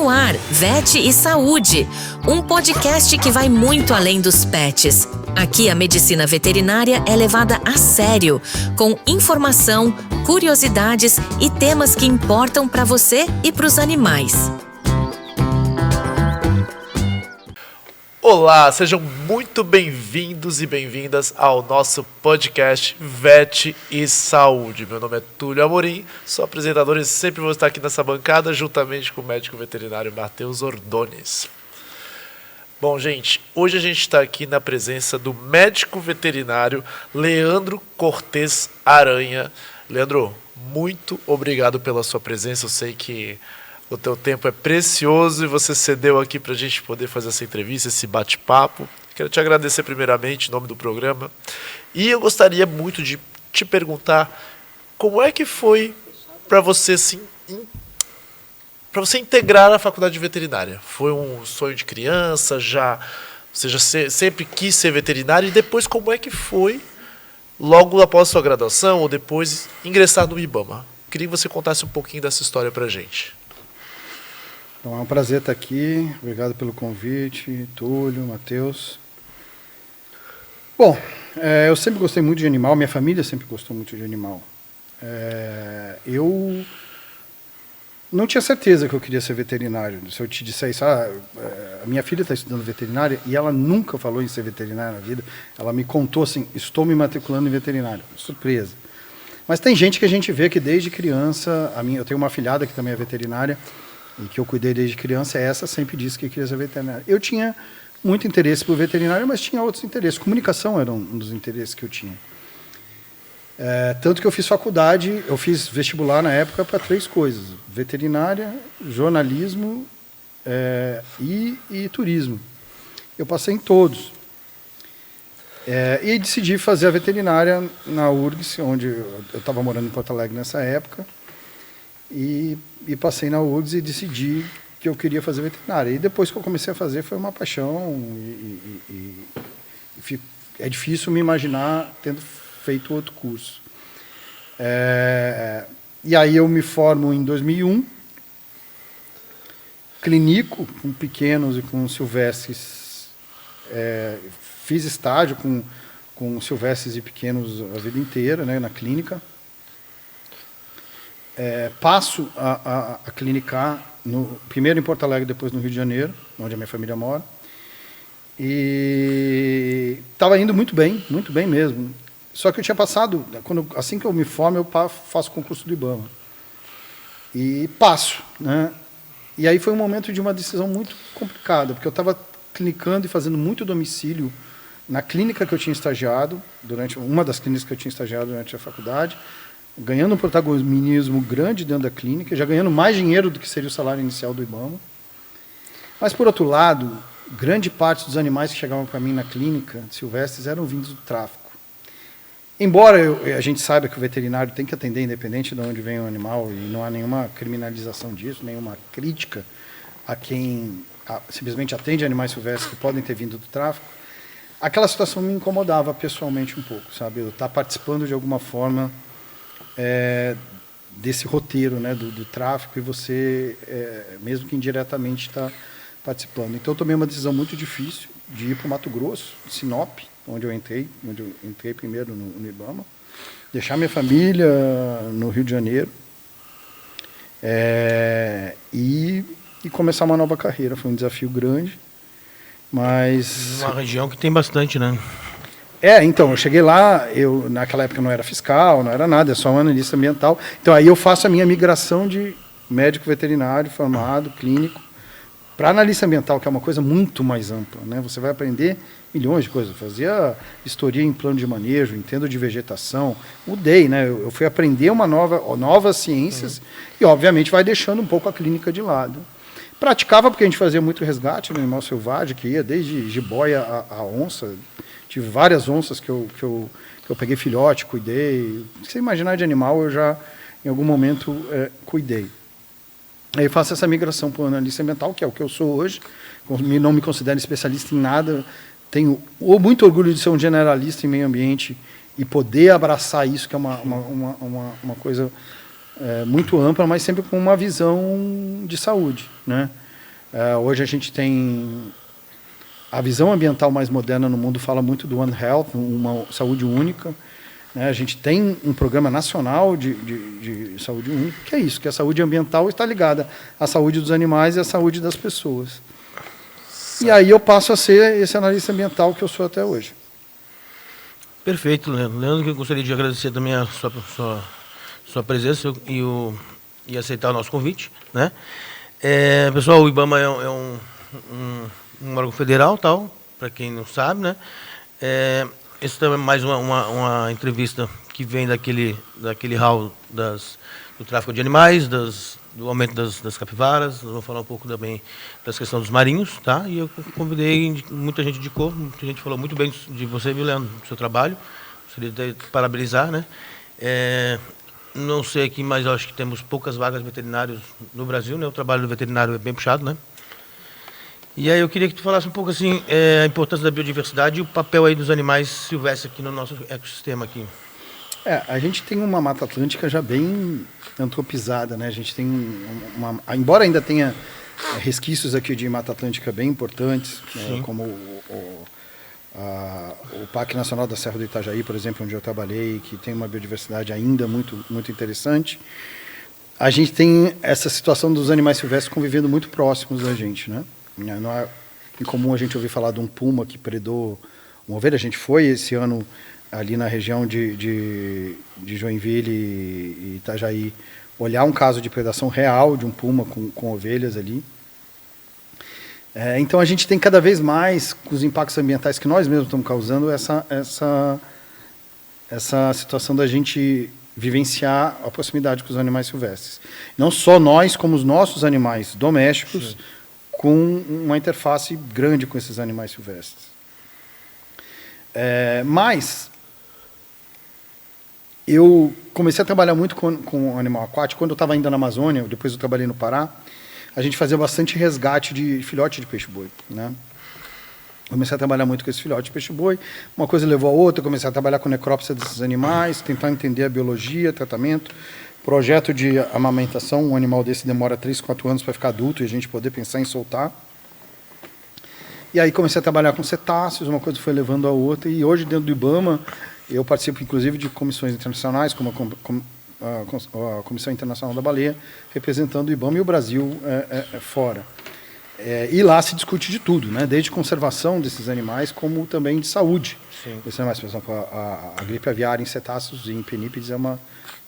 no ar, Vet e Saúde, um podcast que vai muito além dos pets. Aqui a medicina veterinária é levada a sério, com informação, curiosidades e temas que importam para você e para os animais. Olá, sejam muito bem-vindos e bem-vindas ao nosso podcast Vet e Saúde. Meu nome é Túlio Amorim, sou apresentador e sempre vou estar aqui nessa bancada juntamente com o médico veterinário Matheus Ordones. Bom, gente, hoje a gente está aqui na presença do médico veterinário Leandro Cortes Aranha. Leandro, muito obrigado pela sua presença, eu sei que o teu tempo é precioso e você cedeu aqui para a gente poder fazer essa entrevista, esse bate-papo. Quero te agradecer primeiramente em nome do programa. E eu gostaria muito de te perguntar como é que foi para você, assim, para você integrar a faculdade de veterinária. Foi um sonho de criança? Você já sempre quis ser veterinário? E depois como é que foi, logo após a sua graduação ou depois, ingressar no IBAMA? Queria que você contasse um pouquinho dessa história para a gente. Então, é um prazer estar aqui. Obrigado pelo convite, Túlio, Matheus. Bom, eu sempre gostei muito de animal, minha família sempre gostou muito de animal. Eu não tinha certeza que eu queria ser veterinário. Se eu te disser isso, a minha filha está estudando veterinária e ela nunca falou em ser veterinária na vida. Ela me contou assim, estou me matriculando em veterinário. Surpresa. Mas tem gente que a gente vê que desde criança, eu tenho uma afilhada que também é veterinária, e que eu cuidei desde criança, essa sempre disse que queria ser veterinária. Eu tinha muito interesse por veterinário, mas tinha outros interesses. Comunicação era um dos interesses que eu tinha. Tanto que eu fiz faculdade, eu fiz vestibular na época para 3 coisas: veterinária, jornalismo e turismo. Eu passei em todos. E decidi fazer a veterinária na URGS, onde eu estava morando em Porto Alegre nessa época. E passei na URGS e decidi que eu queria fazer veterinária. E depois que eu comecei a fazer, foi uma paixão. É difícil me imaginar tendo feito outro curso. E aí eu me formo em 2001, clínico com pequenos e com silvestres. Fiz estágio com silvestres e pequenos a vida inteira, né, na clínica. Passo a clinicar primeiro em Porto Alegre, depois no Rio de Janeiro, onde a minha família mora. E estava indo muito bem mesmo. Só que eu tinha passado, assim que eu me formo, eu faço o concurso do IBAMA. E passo, né? E aí foi um momento de uma decisão muito complicada, porque eu estava clinicando e fazendo muito domicílio na clínica que eu tinha estagiado, uma das clínicas que eu tinha estagiado durante a faculdade, ganhando um protagonismo grande dentro da clínica, já ganhando mais dinheiro do que seria o salário inicial do IBAMA. Mas, por outro lado, grande parte dos animais que chegavam para mim na clínica silvestres eram vindos do tráfico. Embora a gente saiba que o veterinário tem que atender independente de onde vem o animal, e não há nenhuma criminalização disso, nenhuma crítica a quem simplesmente atende animais silvestres que podem ter vindo do tráfico, aquela situação me incomodava pessoalmente um pouco, sabe? Eu estar participando de alguma forma desse roteiro, né, do tráfico, e você, mesmo que indiretamente, está participando. Então, eu tomei uma decisão muito difícil de ir para o Mato Grosso, Sinop, onde eu entrei primeiro no IBAMA, deixar minha família no Rio de Janeiro e começar uma nova carreira. Foi um desafio grande, mas... Uma região que tem bastante, né? Então, eu cheguei lá, naquela época não era fiscal, não era nada, é só um analista ambiental. Então, aí eu faço a minha migração de médico veterinário formado, clínico, para analista ambiental, que é uma coisa muito mais ampla, né? Você vai aprender milhões de coisas. Eu fazia vistoria em plano de manejo, entendo de vegetação, mudei, né? Eu fui aprender novas ciências e, obviamente, vai deixando um pouco a clínica de lado. Praticava porque a gente fazia muito resgate no animal selvagem, que ia desde jiboia a onça. Tive várias onças que eu peguei filhote, cuidei. Se você imaginar de animal, eu já, em algum momento, cuidei. Aí faço essa migração para o analista ambiental, que é o que eu sou hoje. Não me considero especialista em nada. Tenho muito orgulho de ser um generalista em meio ambiente e poder abraçar isso, que é uma coisa muito ampla, mas sempre com uma visão de saúde, né? Hoje a gente tem a visão ambiental mais moderna no mundo, fala muito do One Health, uma saúde única. A gente tem um programa nacional de saúde única, que é isso, que a saúde ambiental está ligada à saúde dos animais e à saúde das pessoas. E aí eu passo a ser esse analista ambiental que eu sou até hoje. Perfeito, Leandro. Leandro, eu gostaria de agradecer também a sua presença e aceitar o nosso convite, né? Pessoal, o IBAMA é um órgão federal, tal, para quem não sabe, né? Esse também é mais uma entrevista que vem daquele hall do tráfico de animais, do aumento das capivaras. Nós vamos falar um pouco também das questões dos marinhos, tá? E eu convidei, muita gente indicou, muita gente falou muito bem de você, viu, Leandro, do seu trabalho. Gostaria de parabenizar, né? Não sei aqui, mas eu acho que temos poucas vagas de veterinários no Brasil, né? O trabalho do veterinário é bem puxado, né? E aí eu queria que tu falasse um pouco assim, a importância da biodiversidade e o papel aí dos animais silvestres aqui no nosso ecossistema aqui. A gente tem uma Mata Atlântica já bem antropizada, né? A gente tem embora ainda tenha resquícios aqui de Mata Atlântica bem importantes, como o Parque Nacional da Serra do Itajaí, por exemplo, onde eu trabalhei, que tem uma biodiversidade ainda muito, muito interessante. A gente tem essa situação dos animais silvestres convivendo muito próximos da gente, né? Não é incomum a gente ouvir falar de um puma que predou uma ovelha. A gente foi esse ano ali na região de Joinville e Itajaí olhar um caso de predação real de um puma com ovelhas ali. Então a gente tem cada vez mais, com os impactos ambientais que nós mesmos estamos causando, essa situação da gente vivenciar a proximidade com os animais silvestres. Não só nós, como os nossos animais domésticos, sim, com uma interface grande com esses animais silvestres. Mas eu comecei a trabalhar muito com o animal aquático quando eu estava ainda na Amazônia. Depois eu trabalhei no Pará. A gente fazia bastante resgate de filhote de peixe-boi, né? Comecei a trabalhar muito com esse filhote de peixe-boi. Uma coisa levou a outra. Comecei a trabalhar com necrópsia desses animais, tentar entender a biologia, tratamento. Projeto de amamentação, um animal desse demora 3, 4 anos para ficar adulto e a gente poder pensar em soltar. E aí comecei a trabalhar com cetáceos, uma coisa foi levando a outra, e hoje dentro do IBAMA eu participo inclusive de comissões internacionais, como a Comissão Internacional da Baleia, representando o IBAMA e o Brasil fora. E lá se discute de tudo, né? Desde conservação desses animais, como também de saúde. Sim. Desses animais. Por exemplo, a gripe aviária em cetáceos e em penípedes é uma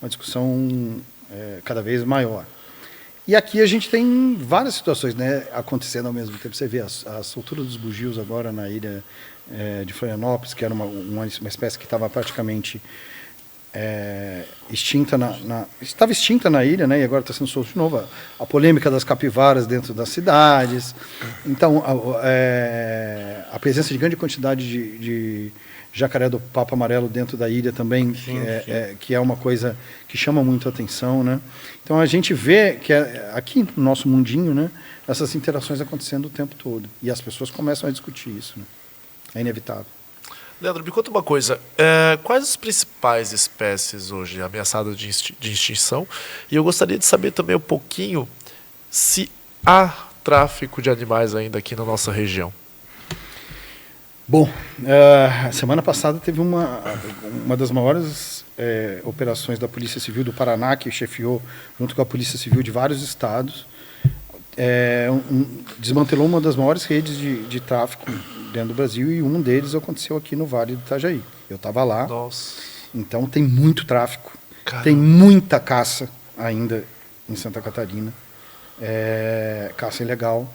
discussão cada vez maior. E aqui a gente tem várias situações, né, acontecendo ao mesmo tempo. Você vê a soltura dos bugios agora na ilha de Florianópolis, que era uma espécie que estava praticamente extinta estava extinta na ilha, né, e agora está sendo solta de novo. A polêmica das capivaras dentro das cidades. Então, a presença de grande quantidade de jacaré do papo amarelo dentro da ilha também, sim, que é uma coisa que chama muito a atenção, né? Então a gente vê que aqui no nosso mundinho, né, essas interações acontecendo o tempo todo, e as pessoas começam a discutir isso, né? É inevitável. Leandro, me conta uma coisa, quais as principais espécies hoje ameaçadas de extinção? E eu gostaria de saber também um pouquinho se há tráfico de animais ainda aqui na nossa região. Bom, semana passada teve uma das maiores operações da Polícia Civil do Paraná, que chefiou, junto com a Polícia Civil de vários estados, desmantelou uma das maiores redes de tráfico dentro do Brasil, e um deles aconteceu aqui no Vale do Itajaí. Eu estava lá. Nossa. Então tem muito tráfico, caramba, tem muita caça ainda em Santa Catarina, caça ilegal.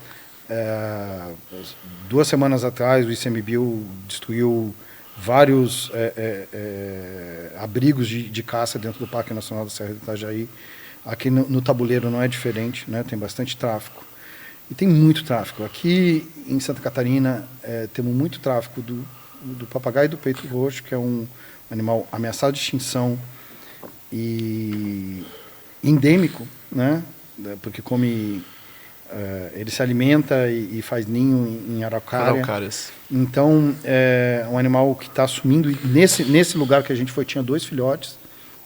2 semanas atrás o ICMBio destruiu vários abrigos de caça dentro do Parque Nacional da Serra do Itajaí. Aqui no Tabuleiro não é diferente, né? Tem bastante tráfico. E tem muito tráfico. Aqui em Santa Catarina temos muito tráfico do papagaio do peito roxo, que é um animal ameaçado de extinção e endêmico, né? Porque ele se alimenta e faz ninho em araucárias. Então, é um animal que está sumindo. E nesse lugar que a gente foi, tinha 2 filhotes,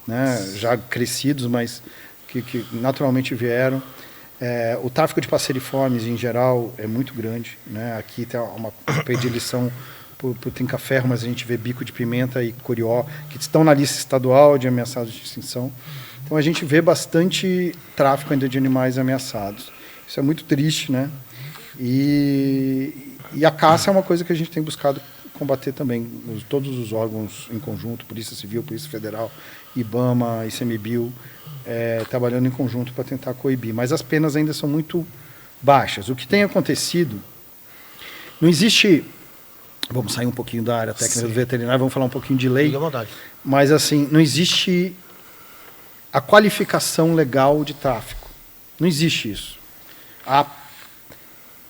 né, já crescidos, mas que naturalmente vieram. O tráfico de passeriformes, em geral, é muito grande, né? Aqui tem uma predileção por trinca-ferro, mas a gente vê bico de pimenta e curió, que estão na lista estadual de ameaçados de extinção. Então, a gente vê bastante tráfico ainda de animais ameaçados. Isso é muito triste, né? E a caça é uma coisa que a gente tem buscado combater também, todos os órgãos em conjunto, Polícia Civil, Polícia Federal, IBAMA, ICMBio, trabalhando em conjunto para tentar coibir. Mas as penas ainda são muito baixas. O que tem acontecido, não existe... Vamos sair um pouquinho da área técnica do veterinário, vamos falar um pouquinho de lei. Fique à vontade. Mas, assim, não existe a qualificação legal de tráfico. Não existe isso.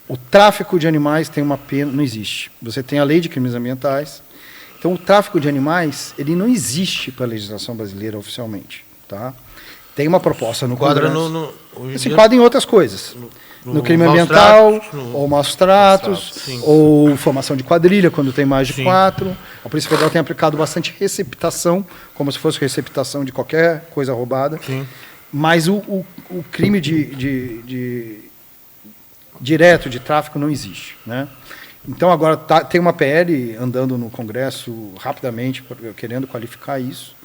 O tráfico de animais tem uma pena... Não existe. Você tem a lei de crimes ambientais. Então, o tráfico de animais, ele não existe para a legislação brasileira oficialmente. Tá? Tem uma proposta no Congresso. Se enquadra em outras coisas. No crime ambiental, ou maus tratos, ou formação de quadrilha, quando tem mais de 4. A Polícia Federal tem aplicado bastante receptação, como se fosse receptação de qualquer coisa roubada. Sim. Mas o crime direto de tráfico não existe, né? Então, agora tem uma PL andando no Congresso rapidamente, querendo qualificar isso,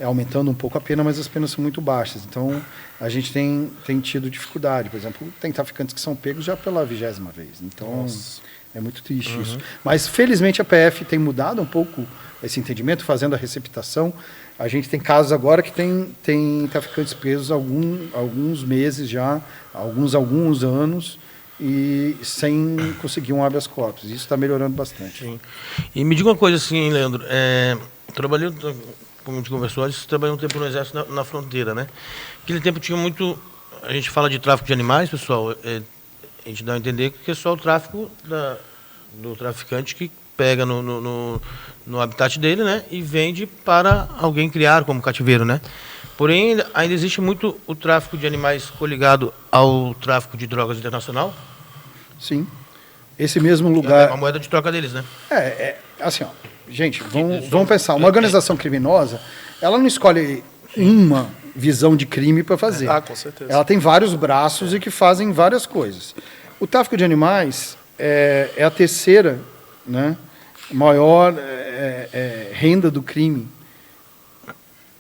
aumentando um pouco a pena, mas as penas são muito baixas. Então, a gente tem tido dificuldade. Por exemplo, tem traficantes que são pegos já pela 20ª vez. Então, é muito triste isso. Mas, felizmente, a PF tem mudado um pouco esse entendimento, fazendo a receptação. A gente tem casos agora que tem traficantes presos há alguns meses já, alguns anos, e sem conseguir um habeas corpus. Isso está melhorando bastante. Sim. E me diga uma coisa assim, Leandro. Trabalhei, como a gente conversou antes, trabalhei um tempo no Exército na fronteira, né? Aquele tempo tinha muito... A gente fala de tráfico de animais, pessoal, a gente dá a entender que é só o tráfico do traficante que pega no habitat dele, né? E vende para alguém criar como cativeiro, né? Porém, ainda existe muito o tráfico de animais coligado ao tráfico de drogas internacional. Sim. Esse mesmo lugar... É uma moeda de troca deles, né? Assim, ó, gente, vamos pensar. Uma organização criminosa, ela não escolhe uma visão de crime para fazer. Com certeza. Ela tem vários braços e que fazem várias coisas. O tráfico de animais é a terceira, né, maior renda do crime.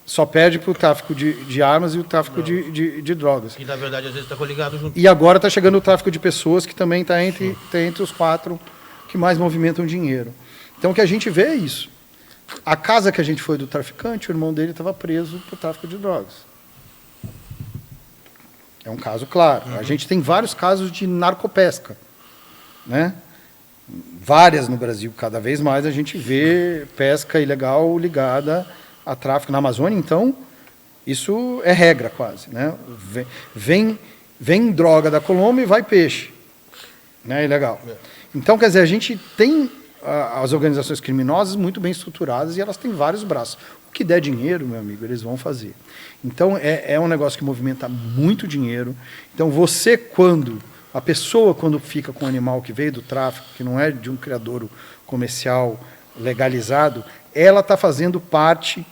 Só perde para o tráfico de armas e o tráfico de drogas. Que, na verdade, às vezes está coligado junto. E agora está chegando o tráfico de pessoas, que também está entre os 4 que mais movimentam dinheiro. Então, o que a gente vê é isso. A casa que a gente foi do traficante, o irmão dele estava preso por tráfico de drogas. É um caso claro. A gente tem vários casos de narcopesca, né? Várias no Brasil. Cada vez mais a gente vê pesca ilegal ligada a tráfico. Na Amazônia, então, isso é regra quase, né? Vem droga da Colômbia e vai peixe, né? Ilegal. Então, quer dizer, a gente tem as organizações criminosas muito bem estruturadas e elas têm vários braços. O que der dinheiro, meu amigo, eles vão fazer. Então, é um negócio que movimenta muito dinheiro. Então, a pessoa, quando fica com um animal que veio do tráfico, que não é de um criadouro comercial legalizado, ela está fazendo parte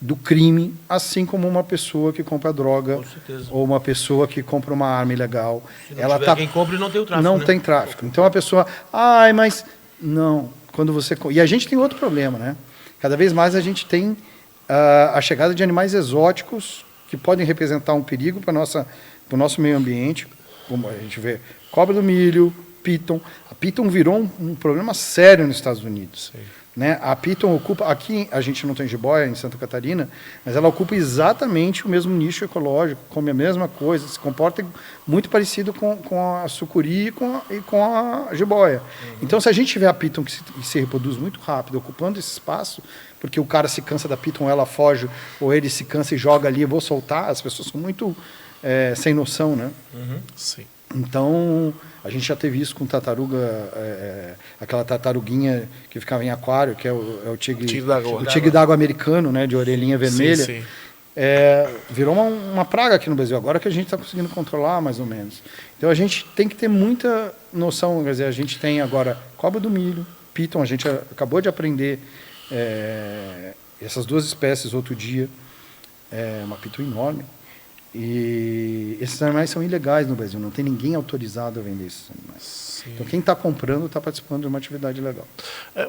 do crime, assim como uma pessoa que compra droga ou uma pessoa que compra uma arma ilegal. Se não tiver quem compra, não tem o tráfico. Não tem tráfico. Então, a pessoa... mas... Não. E a gente tem outro problema, né? Cada vez mais a gente tem a chegada de animais exóticos que podem representar um perigo para o nosso meio ambiente, como a gente vê cobra do milho, piton. A piton virou um problema sério nos Estados Unidos. Sim. Né? A piton ocupa... Aqui a gente não tem jiboia, em Santa Catarina, mas ela ocupa exatamente o mesmo nicho ecológico, come a mesma coisa, se comporta muito parecido com a sucuri e com a jiboia. Então, se a gente tiver a piton que se reproduz muito rápido, ocupando esse espaço, porque o cara se cansa da piton, ela foge, ou ele se cansa e joga ali, eu vou soltar, as pessoas são muito sem noção, né? Sim. Então, a gente já teve isso com tartaruga, aquela tartaruguinha que ficava em aquário, que é o tigre d'água americano, né, de orelhinha vermelha. Sim. Virou uma praga aqui no Brasil, agora que a gente está conseguindo controlar, mais ou menos. Então, a gente tem que ter muita noção. Quer dizer, a gente tem agora cobra do milho, piton, a gente acabou de aprender essas 2 espécies outro dia, uma piton enorme. E esses animais são ilegais no Brasil, não tem ninguém autorizado a vender esses animais. Sim. Então, quem está comprando está participando de uma atividade legal.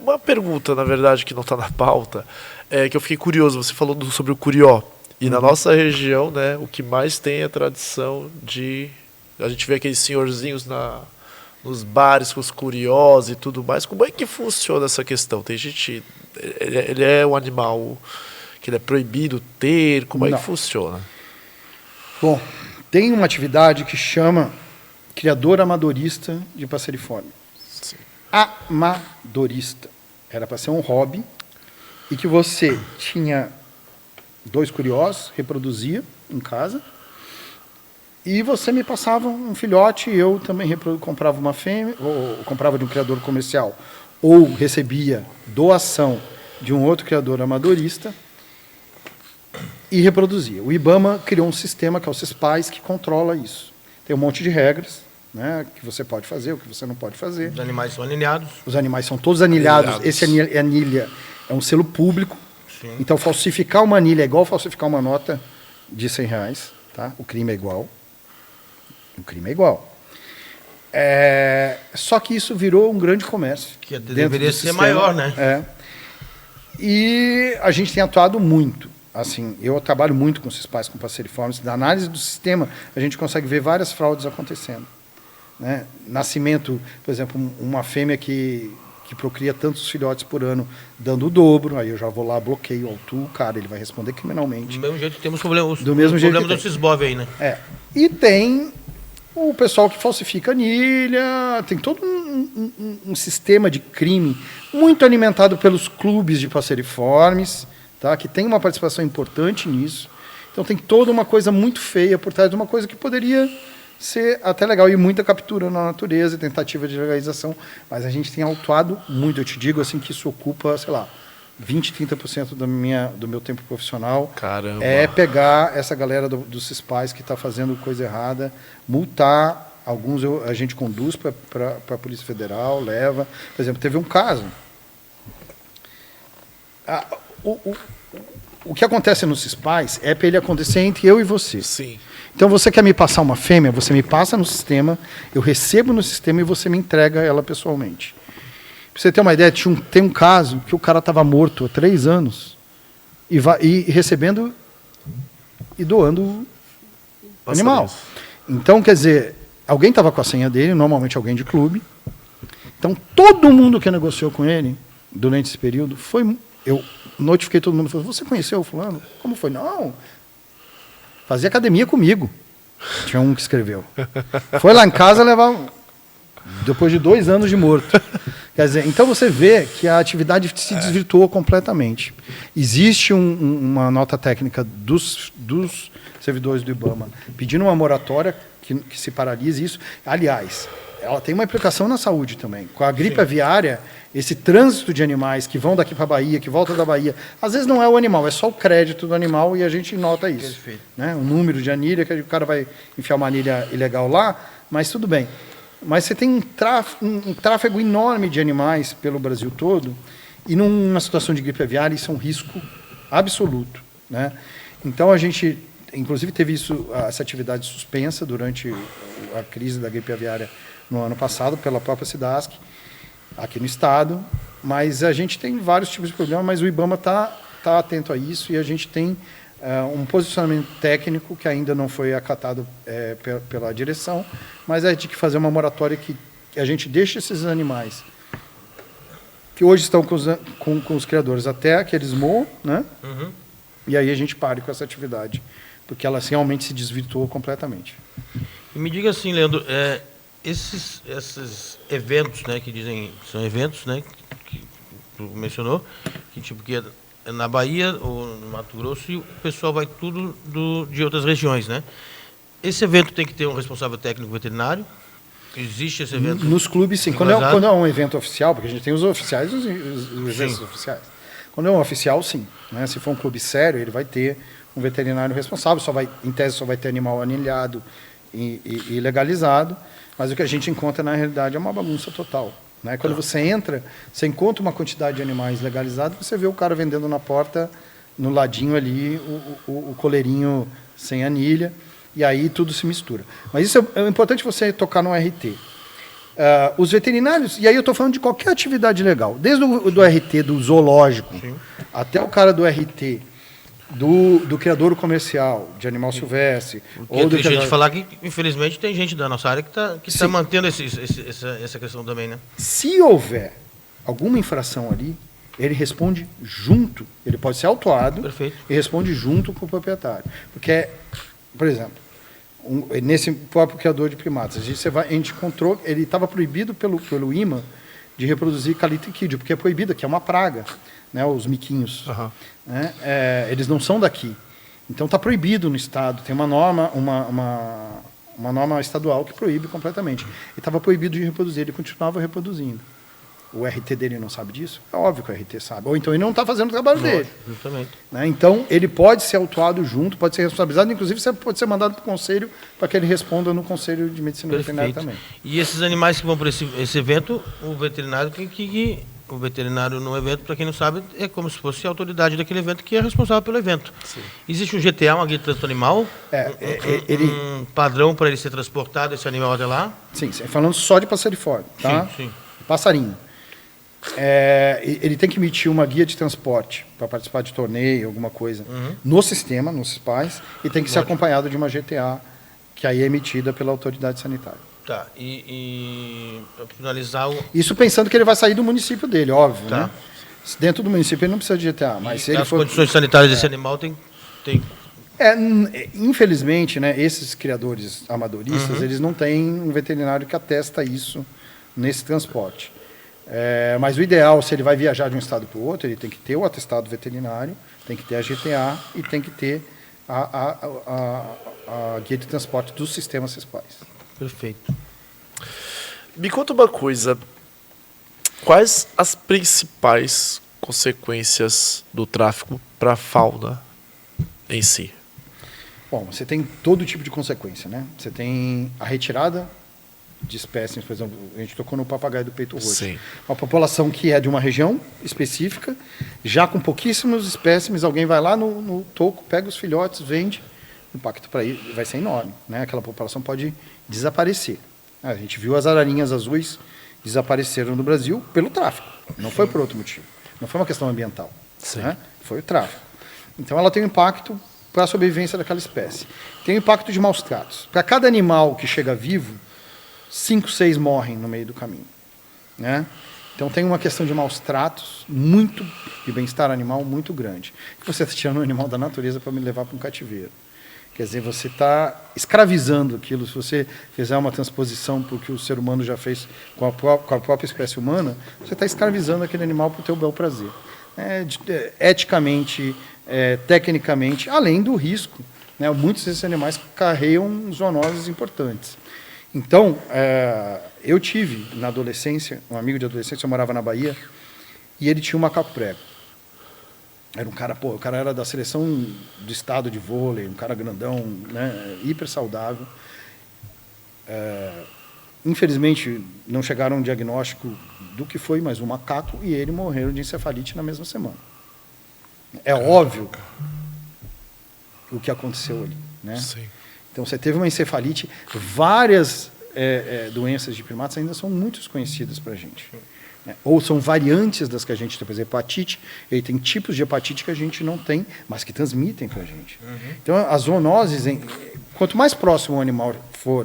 Uma pergunta, na verdade, que não está na pauta, é que eu fiquei curioso. Você falou sobre o curió. E na nossa região, né, o que mais tem é a tradição de... A gente vê aqueles senhorzinhos nos bares com os curiós e tudo mais. Como é que funciona essa questão? Tem gente... Ele é um animal que ele é proibido ter? Como é Não. que funciona? Bom, tem uma atividade que chama criador amadorista de passeriforme. Sim. Amadorista. Era para ser um hobby e que você tinha 2 curiós, reproduzia em casa e você me passava um filhote e eu também comprava uma fêmea, ou comprava de um criador comercial ou recebia doação de um outro criador amadorista e reproduzia. O IBAMA criou um sistema, que é o CISPAS, que controla isso. Tem um monte de regras, né, que você pode fazer, o que você não pode fazer. Os animais são anilhados. Os animais são todos anilhados. Anilhados. Esse anilha é um selo público. Sim. Então, falsificar uma anilha é igual falsificar uma nota de R$100. Tá? O crime é igual. O crime é igual. Só que isso virou um grande comércio. Que dentro deveria do ser sistema. maior, né? E a gente tem atuado muito. Assim, eu trabalho muito com esses pais com passeriformes. Na análise do sistema, a gente consegue ver várias fraudes acontecendo. Né? Nascimento, por exemplo, uma fêmea que procria tantos filhotes por ano, dando o dobro, aí eu já vou lá, bloqueio, autuo o cara, ele vai responder criminalmente. Do mesmo jeito que temos problemas jeito do Cisbov aí, né? E tem o pessoal que falsifica anilha, tem todo um sistema de crime muito alimentado pelos clubes de passeriformes, tá? Que tem uma participação importante nisso. Então tem toda uma coisa muito feia por trás de uma coisa que poderia ser até legal, e muita captura na natureza, tentativa de legalização, mas a gente tem autuado muito. Eu te digo assim que isso ocupa, sei lá, 20, 30% do meu tempo profissional. Caramba. É pegar essa galera dos CISPAs que está fazendo coisa errada, multar, alguns a gente conduz para a Polícia Federal, leva. Por exemplo, teve um caso. O que acontece nos CISPAs é para ele acontecer entre eu e você. Sim. Então, você quer me passar uma fêmea, você me passa no sistema, eu recebo no sistema e você me entrega ela pessoalmente. Para você ter uma ideia, tem um caso que o cara estava morto há 3 anos e recebendo e doando o animal. Então, quer dizer, alguém estava com a senha dele, normalmente alguém de clube. Então, todo mundo que negociou com ele durante esse período eu notifiquei todo mundo, falei, você conheceu o fulano? Como foi? Não. Fazia academia comigo. Tinha um que escreveu. Foi lá em casa levar... Depois de 2 anos de morto. Quer dizer, então você vê que a atividade se desvirtuou completamente. Existe uma nota técnica dos servidores do IBAMA pedindo uma moratória que se paralise isso. Aliás, ela tem uma implicação na saúde também. Com a gripe aviária, esse trânsito de animais que vão daqui para a Bahia, que voltam da Bahia, às vezes não é o animal, é só o crédito do animal e a gente nota isso. Perfeito. Né? O número de anilha, que o cara vai enfiar uma anilha ilegal lá, mas tudo bem. Mas você tem um tráfego enorme de animais pelo Brasil todo, e numa situação de gripe aviária isso é um risco absoluto. Né? Então a gente, inclusive, teve essa atividade suspensa durante a crise da gripe aviária no ano passado pela própria SIDASC, aqui no estado, mas a gente tem vários tipos de problemas, mas o IBAMA está atento a isso e a gente tem um posicionamento técnico que ainda não foi acatado pela direção, mas é de que fazer uma moratória que a gente deixe esses animais que hoje estão com os criadores até que eles morram, né? Uhum. E aí a gente pare com essa atividade, porque ela realmente se desvirtuou completamente. E me diga assim, Leandro, esses eventos, né, que dizem que são eventos, né, que tu mencionou, que tipo que é na Bahia ou no Mato Grosso e o pessoal vai tudo de outras regiões, né? Esse evento tem que ter um responsável técnico veterinário? Existe esse evento? Nos clubes, sim. Quando é um evento oficial, porque a gente tem os oficiais e os eventos oficiais. Quando é um oficial, sim. Né? Se for um clube sério, ele vai ter um veterinário responsável, em tese só vai ter animal anilhado e legalizado, mas o que a gente encontra, na realidade, é uma bagunça total. Né? Quando você entra, você encontra uma quantidade de animais legalizados, você vê o cara vendendo na porta, no ladinho ali, o coleirinho sem anilha. E aí tudo se mistura. Mas isso é importante você tocar no RT. Os veterinários, e aí eu estou falando de qualquer atividade legal, desde do RT do zoológico, sim, até o cara do RT do criador comercial de animal silvestre. Ou do gente falar que, infelizmente, tem gente da nossa área que está mantendo essa questão também, né? Se houver alguma infração ali, ele responde junto. Ele pode ser autuado. Perfeito. E responde junto com o proprietário. Porque, por exemplo, nesse próprio criador de primatas, a gente encontrou, ele estava proibido pelo IMA de reproduzir calita equídeo, porque é proibida, que é uma praga, né, os miquinhos. Uhum. Né, eles não são daqui. Então está proibido no estado. Tem uma norma, uma norma estadual que proíbe completamente. Ele estava proibido de reproduzir, ele continuava reproduzindo. O RT dele não sabe disso? É óbvio que o RT sabe. Ou então ele não está fazendo o trabalho dele. Justamente. Né? Então, ele pode ser autuado junto, pode ser responsabilizado, inclusive você pode ser mandado para o conselho para que ele responda no Conselho de Medicina Veterinária também. E esses animais que vão para esse evento, o veterinário o veterinário no evento, para quem não sabe, é como se fosse a autoridade daquele evento que é responsável pelo evento. Sim. Existe um GTA, uma guia de trânsito animal, um padrão para ele ser transportado, esse animal até lá? Sim, falando só de passeriforme, tá? Sim. Passarinho. Ele tem que emitir uma guia de transporte para participar de torneio, alguma coisa, no sistema, nos CISPAs, e tem que ser acompanhado de uma GTA, que aí é emitida pela autoridade sanitária. Tá, e para finalizar... Isso pensando que ele vai sair do município dele, óbvio, tá, né? Dentro do município ele não precisa de GTA, mas se ele as condições sanitárias desse animal tem... Infelizmente, né, esses criadores amadoristas, eles não têm um veterinário que atesta isso nesse transporte. Mas o ideal, se ele vai viajar de um estado para o outro, ele tem que ter o atestado veterinário, tem que ter a GTA e tem que ter a guia de transporte dos sistemas CISPAs. Perfeito. Me conta uma coisa. Quais as principais consequências do tráfico para a fauna em si? Bom, você tem todo tipo de consequência, né? Você tem a retirada de espécies, por exemplo, a gente tocou no papagaio do peito roxo. Sim. Uma população que é de uma região específica, já com pouquíssimos espécimes, alguém vai lá no toco, pega os filhotes, vende, o impacto para ele vai ser enorme, né? Aquela população pode desaparecer. A gente viu as ararinhas azuis desapareceram no Brasil pelo tráfico, não foi por outro motivo, não foi uma questão ambiental, né? Foi o tráfico. Então ela tem um impacto para a sobrevivência daquela espécie. Tem um impacto de maus tratos. Para cada animal que chega vivo, 5, 6 morrem no meio do caminho, né? Então tem uma questão de maus tratos, de bem-estar animal muito grande. Você está tirando um animal da natureza para me levar para um cativeiro. Quer dizer, você está escravizando aquilo. Se você fizer uma transposição para o que o ser humano já fez com a própria espécie humana, você está escravizando aquele animal para o teu bel prazer. Eticamente, tecnicamente, além do risco, né? Muitos desses animais carregam zoonoses importantes. Então, eu tive, na adolescência, um amigo de adolescência, eu morava na Bahia, e ele tinha um macaco prego. Era um cara, o cara era da seleção do estado de vôlei, um cara grandão, né, hiper saudável. Infelizmente, não chegaram a um diagnóstico do que foi, mas um macaco, e ele morreu de encefalite na mesma semana. É óbvio o que aconteceu ali, né? Sim. Então, você teve uma encefalite, várias doenças de primatas ainda são muito desconhecidas para a gente. Né? Ou são variantes das que a gente tem, por exemplo, hepatite, ele tem tipos de hepatite que a gente não tem, mas que transmitem para a gente. Então, as zoonoses, quanto mais próximo o animal for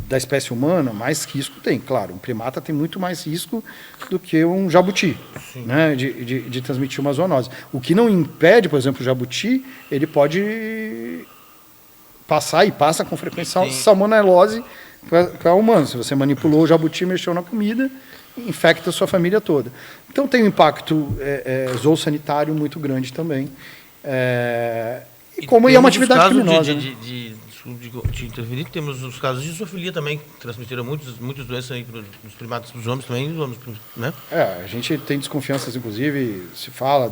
da espécie humana, mais risco tem. Claro, um primata tem muito mais risco do que um jabuti, né, de transmitir uma zoonose. O que não impede, por exemplo, o jabuti, ele pode passar e passa com frequência salmonelose para humanos. Se você manipulou o jabuti, mexeu na comida, infecta a sua família toda. Então tem um impacto zoossanitário muito grande também. E como é uma atividade criminosa. De interferir, temos os casos de zoofilia também, que transmitiram muitas doenças aí dos primatas para os homens também, né? A gente tem desconfianças, inclusive, se fala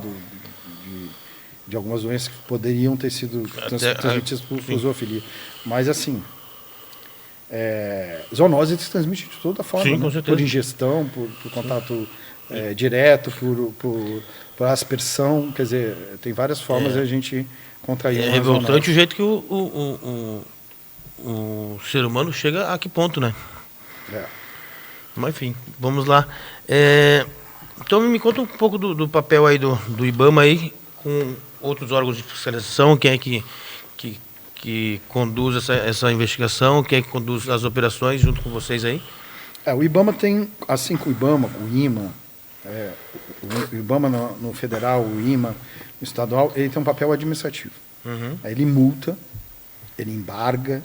de algumas doenças que poderiam ter sido transmitidas por zoofilia. Mas, assim, zoonose se transmite de toda forma. Sim, né? Por ingestão, por contato direto, por aspersão. Quer dizer, tem várias formas de a gente contrair É uma revoltante zoonose. o jeito que o ser humano chega a que ponto, né? É. Mas enfim, vamos lá. Então me conta um pouco do papel aí do IBAMA aí, com outros órgãos de fiscalização, quem é que conduz essa investigação, quem é que conduz as operações junto com vocês aí? O IBAMA tem, assim como o IBAMA, o IMA, o IBAMA no federal, o IMA no estadual, ele tem um papel administrativo. Uhum. Ele multa, ele embarga,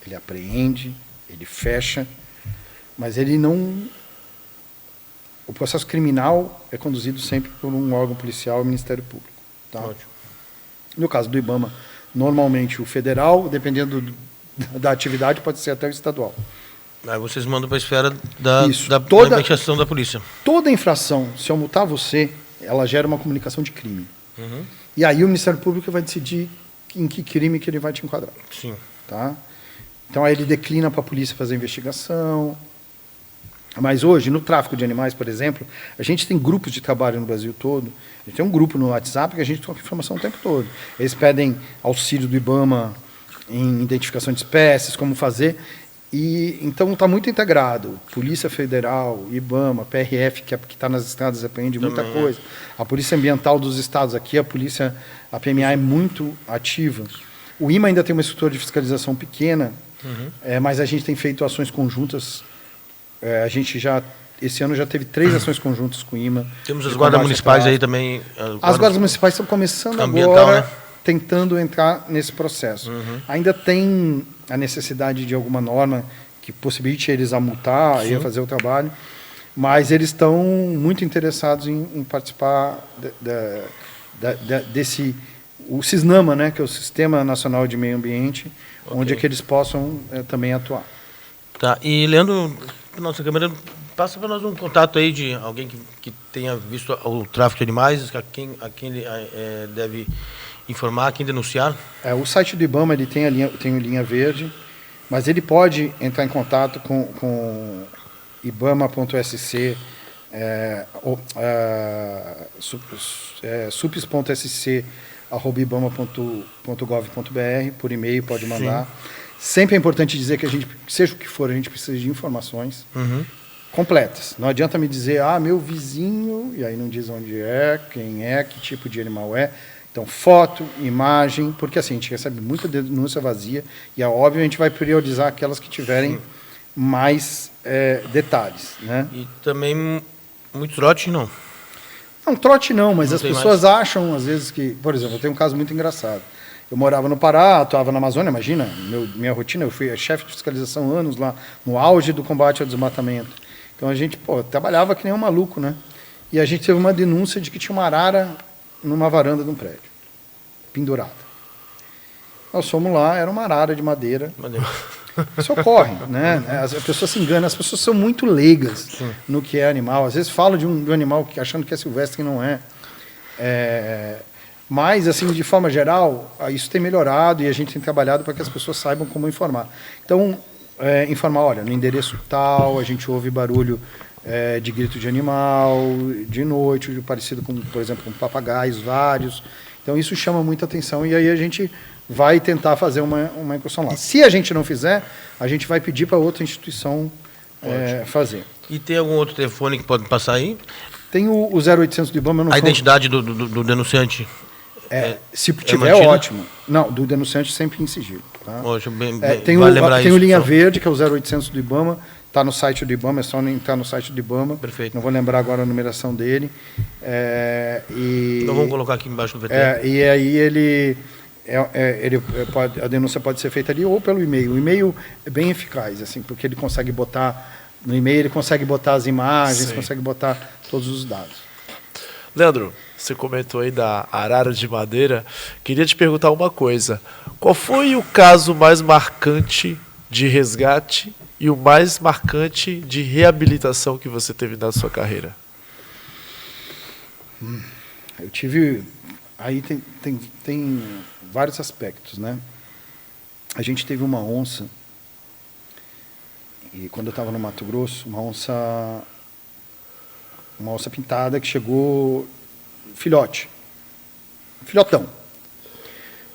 ele apreende, ele fecha, mas ele não... O processo criminal é conduzido sempre por um órgão policial, o Ministério Público. Tá? Ótimo. No caso do IBAMA, normalmente o federal, dependendo da atividade, pode ser até o estadual. Aí vocês mandam para a esfera da Toda- investigação da polícia. Toda infração, se eu multar você, ela gera uma comunicação de crime. Uhum. E aí o Ministério Público vai decidir em que crime que ele vai te enquadrar. Sim. Tá? Então aí ele declina para a polícia fazer a investigação. Mas hoje, no tráfico de animais, por exemplo, a gente tem grupos de trabalho no Brasil todo. A gente tem um grupo no WhatsApp que a gente troca informação o tempo todo. Eles pedem auxílio do IBAMA em identificação de espécies, como fazer. E então está muito integrado. Polícia Federal, IBAMA, PRF, que está nas estradas, aprende muita Também, coisa. A Polícia Ambiental dos estados aqui, a PMA é muito ativa. O IMA ainda tem uma estrutura de fiscalização pequena, mas a gente tem feito ações conjuntas. A gente esse ano já teve 3 ações conjuntas com o IMA. Temos as de guardas combate ao municipais aí tráfico. também. As guardas municipais estão começando Ambiental, agora, né? tentando entrar nesse processo. Ainda tem a necessidade de alguma norma que possibilite eles a multar e a fazer o trabalho, mas eles estão muito interessados em participar desse... O SISNAMA, né, que é o Sistema Nacional de Meio Ambiente, onde é que eles possam também atuar. Tá, e Leandro, nossa câmera, passa para nós um contato aí de alguém que tenha visto o tráfico de animais, a quem ele deve informar, a quem denunciar. O site do IBAMA ele tem o Linha Verde, mas ele pode entrar em contato com ibama.sc, sups.sc@ibama.gov.br, por e-mail pode mandar. Sempre é importante dizer que a gente, seja o que for, a gente precisa de informações completas. Não adianta me dizer, meu vizinho, e aí não diz onde é, quem é, que tipo de animal é. Então, foto, imagem, porque assim, a gente recebe muita denúncia vazia e é óbvio a gente vai priorizar aquelas que tiverem mais detalhes. Né? E também muito trote, não. Não, trote não, mas Não as tem pessoas acham, às vezes, que... Por exemplo, eu tenho um caso muito engraçado. Eu morava no Pará, atuava na Amazônia, imagina, minha rotina, eu fui chefe de fiscalização anos lá, no auge do combate ao desmatamento. Então a gente, trabalhava que nem um maluco, né? E a gente teve uma denúncia de que tinha uma arara numa varanda de um prédio, pendurada. Nós fomos lá, era uma arara de madeira. Isso ocorre, né? As pessoas se enganam, as pessoas são muito leigas no que é animal. Às vezes falam de um animal achando que é silvestre e não é. Mas, assim, de forma geral, isso tem melhorado e a gente tem trabalhado para que as pessoas saibam como informar. Então, informar, olha, no endereço tal, a gente ouve barulho de grito de animal, de noite, parecido com, por exemplo, com papagaios vários. Então, isso chama muita atenção e aí a gente vai tentar fazer uma incursão lá. Se a gente não fizer, a gente vai pedir para outra instituição fazer. E tem algum outro telefone que pode passar aí? Tem o 0800 do IBAMA. Eu não A sou- identidade do denunciante? se tiver, mantida? ótimo. Não, do denunciante sempre em sigilo. Tá? Poxa, Tem vale lembrar tem isso, o Linha então. Verde, que é o 0800 do IBAMA, está no site do IBAMA, é só entrar no site do IBAMA. Perfeito. Não vou lembrar agora a numeração dele. Então vamos colocar aqui embaixo do VT. E aí ele a denúncia pode ser feita ali ou pelo e-mail. O e-mail é bem eficaz, assim, porque ele consegue botar no e-mail, ele consegue botar as imagens, Sim. consegue botar todos os dados. Leandro, você comentou aí da arara de madeira. Queria te perguntar uma coisa. Qual foi o caso mais marcante de resgate e o mais marcante de reabilitação que você teve na sua carreira? Eu tive... Aí tem vários aspectos, né? A gente teve uma onça, e quando eu estava no Mato Grosso, uma onça filhote, filhotão.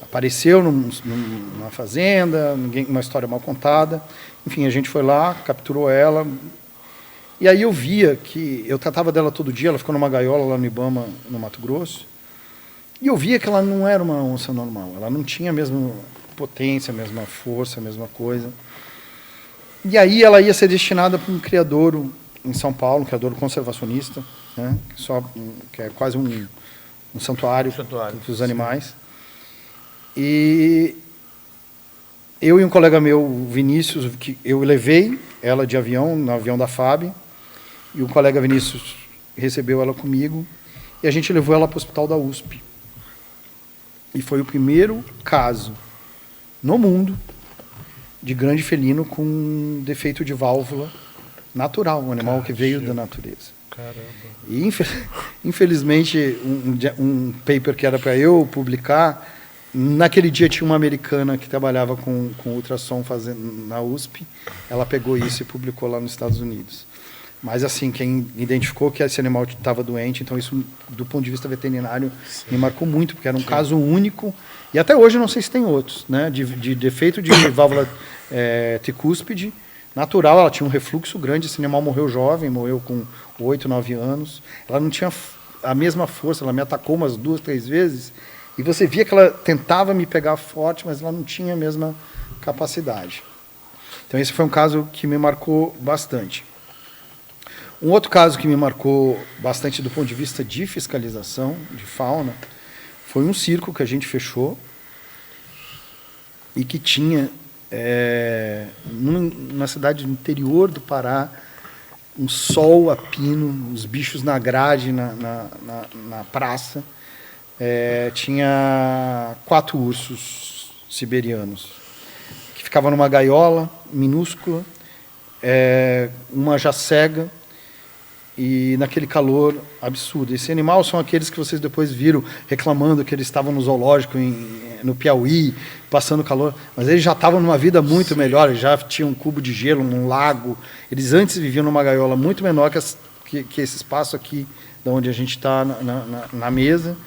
apareceu numa fazenda, uma história mal contada. Enfim, a gente foi lá, capturou ela. E aí eu via que... Eu tratava dela todo dia, ela ficou numa gaiola lá no Ibama, no Mato Grosso. E eu via que ela não era uma onça normal. Ela não tinha a mesma potência, a mesma força, a mesma coisa. E aí ela ia ser destinada para um criadouro em São Paulo, um criadouro conservacionista, né, que é quase um santuário dos animais. E eu e um colega meu, o Vinícius, que eu levei ela de avião, no avião da FAB, e o colega Vinícius recebeu ela comigo, e a gente levou ela para o hospital da USP. E foi o primeiro caso no mundo de grande felino com defeito de válvula natural, um animal que veio da natureza. Caramba. E, infelizmente, um paper que era para eu publicar, naquele dia tinha uma americana que trabalhava com ultrassom na USP, ela pegou isso e publicou lá nos Estados Unidos. Mas, assim, quem identificou que esse animal estava doente, então isso, do ponto de vista veterinário, me marcou muito, porque era um caso único, e até hoje não sei se tem outros, né, de defeito de válvula tricúspide natural. Ela tinha um refluxo grande, esse animal morreu jovem, morreu com 8, 9 anos, ela não tinha a mesma força, ela me atacou umas 2, 3 vezes, e você via que ela tentava me pegar forte, mas ela não tinha a mesma capacidade. Então esse foi um caso que me marcou bastante. Um outro caso que me marcou bastante do ponto de vista de fiscalização, de fauna, foi um circo que a gente fechou e que tinha, numa cidade do interior do Pará, um sol a pino, os bichos na grade, na praça. Tinha 4 ursos siberianos, que ficavam numa gaiola minúscula, uma já cega, e naquele calor absurdo. Esse animal são aqueles que vocês depois viram reclamando que eles estavam no zoológico no Piauí, passando calor, mas eles já estavam numa vida muito melhor, eles já tinham um cubo de gelo, num lago. Eles antes viviam numa gaiola muito menor que esse espaço aqui, de onde a gente está na mesa,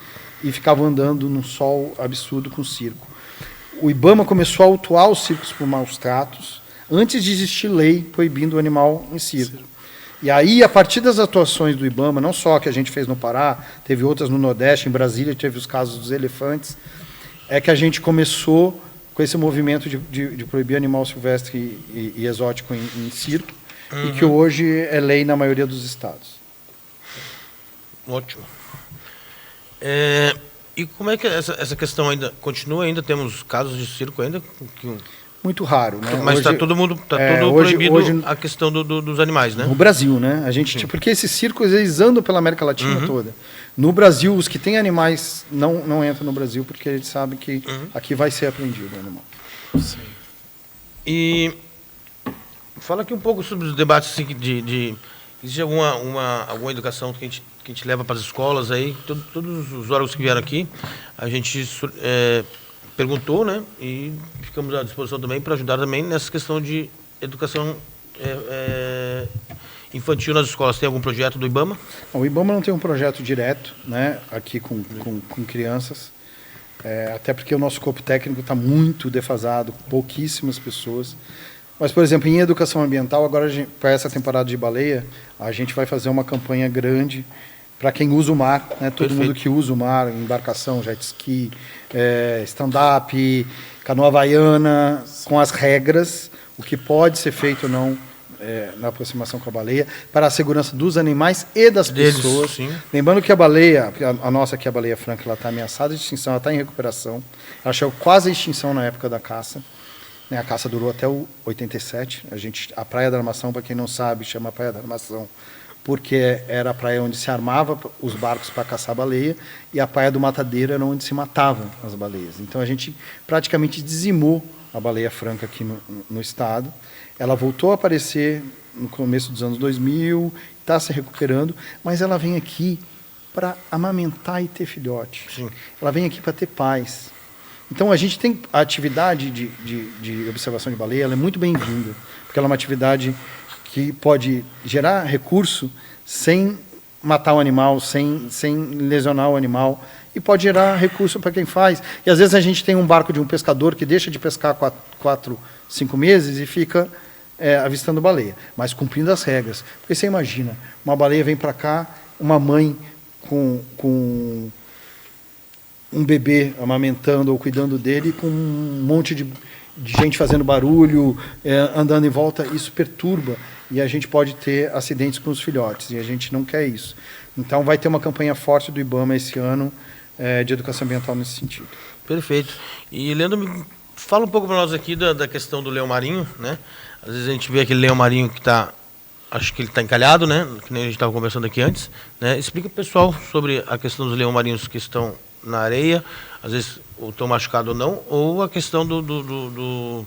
e ficavam andando num sol absurdo com circo. O Ibama começou a autuar os circos por maus tratos, antes de existir lei proibindo o animal em circo. E aí, a partir das atuações do Ibama, não só que a gente fez no Pará, teve outras no Nordeste, em Brasília, teve os casos dos elefantes, é que a gente começou com esse movimento de proibir animal silvestre e exótico em circo, e que hoje é lei na maioria dos estados. Ótimo. E como é que essa questão ainda continua? Ainda temos casos de circo ainda? Muito raro, né? Mas está todo mundo, tudo proibido a questão dos animais, né? No Brasil, né? A gente, porque esses circos, eles andam pela América Latina toda. No Brasil, os que têm animais não entram no Brasil, porque eles sabem que aqui vai ser apreendido o animal. Sim. E fala aqui um pouco sobre os debates assim, existe alguma educação que a gente leva para as escolas aí, todos os órgãos que vieram aqui, a gente perguntou, né? E ficamos à disposição também para ajudar também nessa questão de educação infantil nas escolas. Tem algum projeto do Ibama? O Ibama não tem um projeto direto, né? Aqui com crianças, até porque o nosso corpo técnico está muito defasado, pouquíssimas pessoas. Mas, por exemplo, em educação ambiental, agora para essa temporada de baleia, a gente vai fazer uma campanha grande para quem usa o mar, né? Todo mundo que usa o mar, embarcação, jet ski, stand-up, canoa havaiana, com as regras, o que pode ser feito ou não na aproximação com a baleia, para a segurança dos animais e das pessoas. Sim. Lembrando que a baleia, a nossa aqui, a baleia franca, ela está ameaçada de extinção, ela está em recuperação. Ela chegou quase à extinção na época da caça. A caça durou até o 87. A Praia da Armação, para quem não sabe, chama Praia da Armação, porque era a praia onde se armava os barcos para caçar baleia, e a Praia do Matadeiro era onde se matavam as baleias. Então a gente praticamente dizimou a baleia franca aqui no estado. Ela voltou a aparecer no começo dos anos 2000, está se recuperando, mas ela vem aqui para amamentar e ter filhote. Sim. Ela vem aqui para ter paz. Então, a gente tem a atividade de observação de baleia, ela é muito bem-vinda, porque ela é uma atividade que pode gerar recurso sem matar o animal, sem lesionar o animal, e pode gerar recurso para quem faz. E às vezes a gente tem um barco de um pescador que deixa de pescar 4, 5 meses e fica avistando baleia, mas cumprindo as regras. Porque você imagina, uma baleia vem para cá, uma mãe com um bebê amamentando ou cuidando dele, com um monte de gente fazendo barulho, andando em volta, isso perturba, e a gente pode ter acidentes com os filhotes, e a gente não quer isso. Então vai ter uma campanha forte do IBAMA esse ano de educação ambiental nesse sentido. Perfeito. E, Leandro, fala um pouco para nós aqui da questão do leão marinho, né? Às vezes a gente vê aquele leão marinho que está, acho que ele está encalhado, né? Que nem a gente estava conversando aqui antes, né? Explica para o pessoal sobre a questão dos leão marinhos que estão na areia, às vezes estão machucados ou não, ou a questão do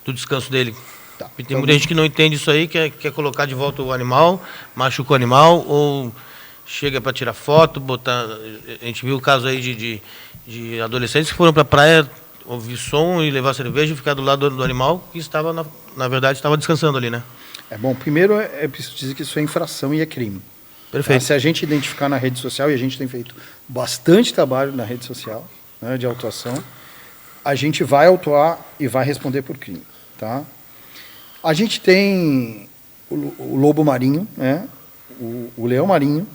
descanso dele. Tá. Porque tem muita gente que não entende isso aí, quer colocar de volta o animal, machuca o animal, ou chega para tirar foto, botar... A gente viu o caso aí de adolescentes que foram para a praia ouvir som e levar cerveja e ficar do lado do animal que estava, na verdade, estava descansando ali, né? Bom, primeiro é preciso dizer que isso é infração e é crime. Perfeito. Se a gente identificar na rede social, e a gente tem feito bastante trabalho na rede social, né, de autuação, a gente vai autuar e vai responder por crime. Tá? A gente tem o lobo marinho, né, o leão marinho,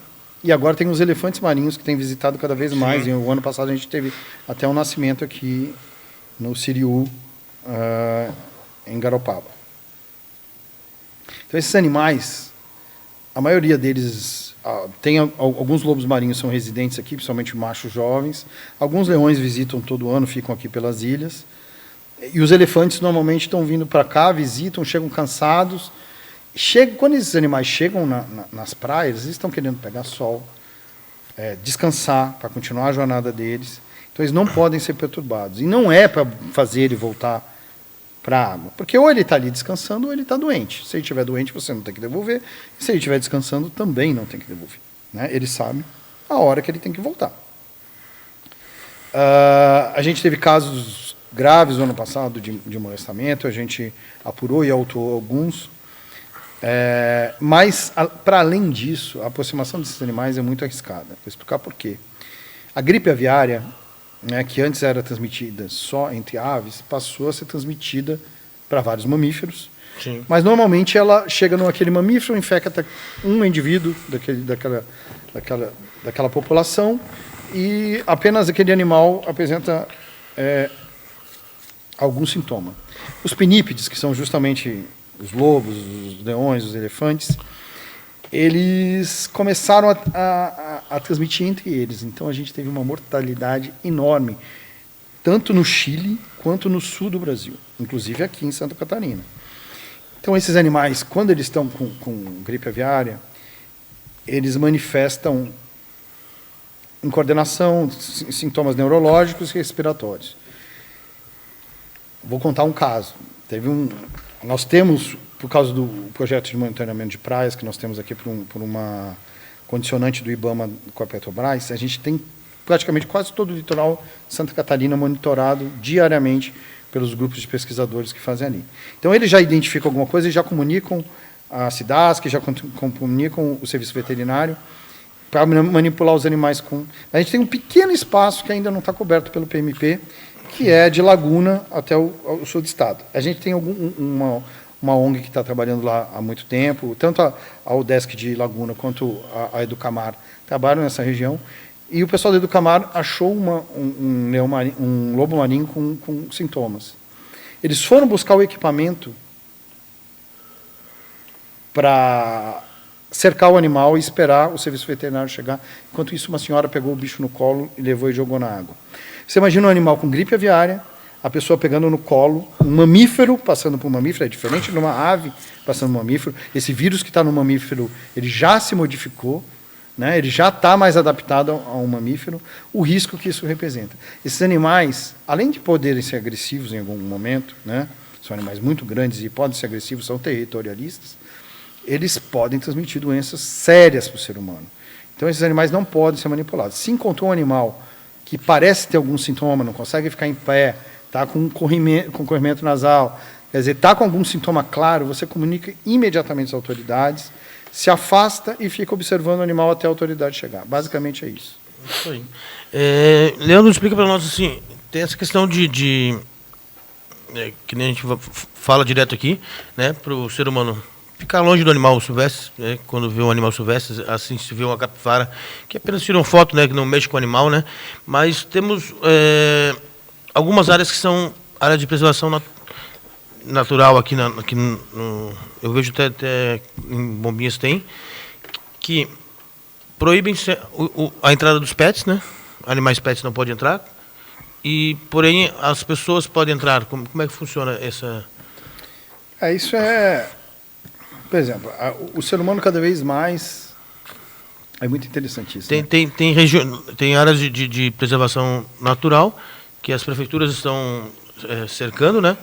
e agora tem os elefantes marinhos que têm visitado cada vez mais. O ano passado a gente teve até um nascimento aqui no Siriú, em Garopaba. Então esses animais, a maioria deles, tem alguns lobos marinhos são residentes aqui, principalmente machos jovens. Alguns leões visitam todo ano, ficam aqui pelas ilhas. E os elefantes normalmente estão vindo para cá, visitam, chegam cansados. Quando esses animais chegam nas praias, eles estão querendo pegar sol, descansar, para continuar a jornada deles. Então, eles não podem ser perturbados. E não é para fazer ele voltar para a água. Porque ou ele está ali descansando ou ele está doente. Se ele estiver doente, você não tem que devolver. E se ele estiver descansando, também não tem que devolver. Né? Ele sabe a hora que ele tem que voltar. A gente teve casos graves no ano passado de molestamento. A gente apurou e autuou alguns. Mas, para além disso, a aproximação desses animais é muito arriscada. Vou explicar por quê. A gripe aviária, né, que antes era transmitida só entre aves, passou a ser transmitida para vários mamíferos. Sim. Mas, normalmente, ela chega naquele mamífero, infecta um indivíduo daquela população e apenas aquele animal apresenta algum sintoma. Os pinípedes, que são justamente os lobos, os leões, os elefantes, eles começaram a transmitir entre eles. Então, a gente teve uma mortalidade enorme, tanto no Chile quanto no sul do Brasil, inclusive aqui em Santa Catarina. Então, esses animais, quando eles estão com gripe aviária, eles manifestam incoordenação, sintomas neurológicos e respiratórios. Vou contar um caso. Nós temos, por causa do projeto de monitoramento de praias, que nós temos aqui por uma condicionante do IBAMA com a Petrobras, a gente tem praticamente quase todo o litoral de Santa Catarina monitorado diariamente pelos grupos de pesquisadores que fazem ali. Então, eles já identificam alguma coisa e já comunicam a SIDASC, já comunicam o serviço veterinário para manipular os animais com... A gente tem um pequeno espaço que ainda não está coberto pelo PMP, que é de Laguna até o sul do estado. A gente tem uma ONG que está trabalhando lá há muito tempo, tanto a UDESC de Laguna quanto a Educamar trabalham nessa região, e o pessoal da Educamar achou um lobo marinho com sintomas. Eles foram buscar o equipamento para cercar o animal e esperar o serviço veterinário chegar. Enquanto isso, uma senhora pegou o bicho no colo e levou e jogou na água. Você imagina um animal com gripe aviária, a pessoa pegando no colo, um mamífero passando por um mamífero, é diferente de uma ave passando por um mamífero. Esse vírus que está no mamífero, ele já se modificou, né? Ele já está mais adaptado a um mamífero, o risco que isso representa. Esses animais, além de poderem ser agressivos em algum momento, né? São animais muito grandes e podem ser agressivos, são territorialistas, eles podem transmitir doenças sérias para o ser humano. Então, esses animais não podem ser manipulados. Se encontrou um animal que parece ter algum sintoma, não consegue ficar em pé, está com corrimento nasal, quer dizer, está com algum sintoma claro, você comunica imediatamente às autoridades, se afasta e fica observando o animal até a autoridade chegar. Basicamente é isso. Isso aí. Leandro, explica para nós assim, tem essa questão que nem a gente fala direto aqui, né, para o ser humano ficar longe do animal silvestre, né, quando vê um animal silvestre, assim, se vê uma capivara, que apenas tira uma foto, né, que não mexe com o animal, né, mas temos algumas áreas que são áreas de preservação natural aqui eu vejo até em Bombinhas tem, que proíbem a entrada dos pets, né, animais pets não podem entrar, porém as pessoas podem entrar. Como é que funciona essa... Isso é... Por exemplo, o ser humano cada vez mais... É muito interessante isso. Tem áreas de preservação natural que as prefeituras estão cercando, né?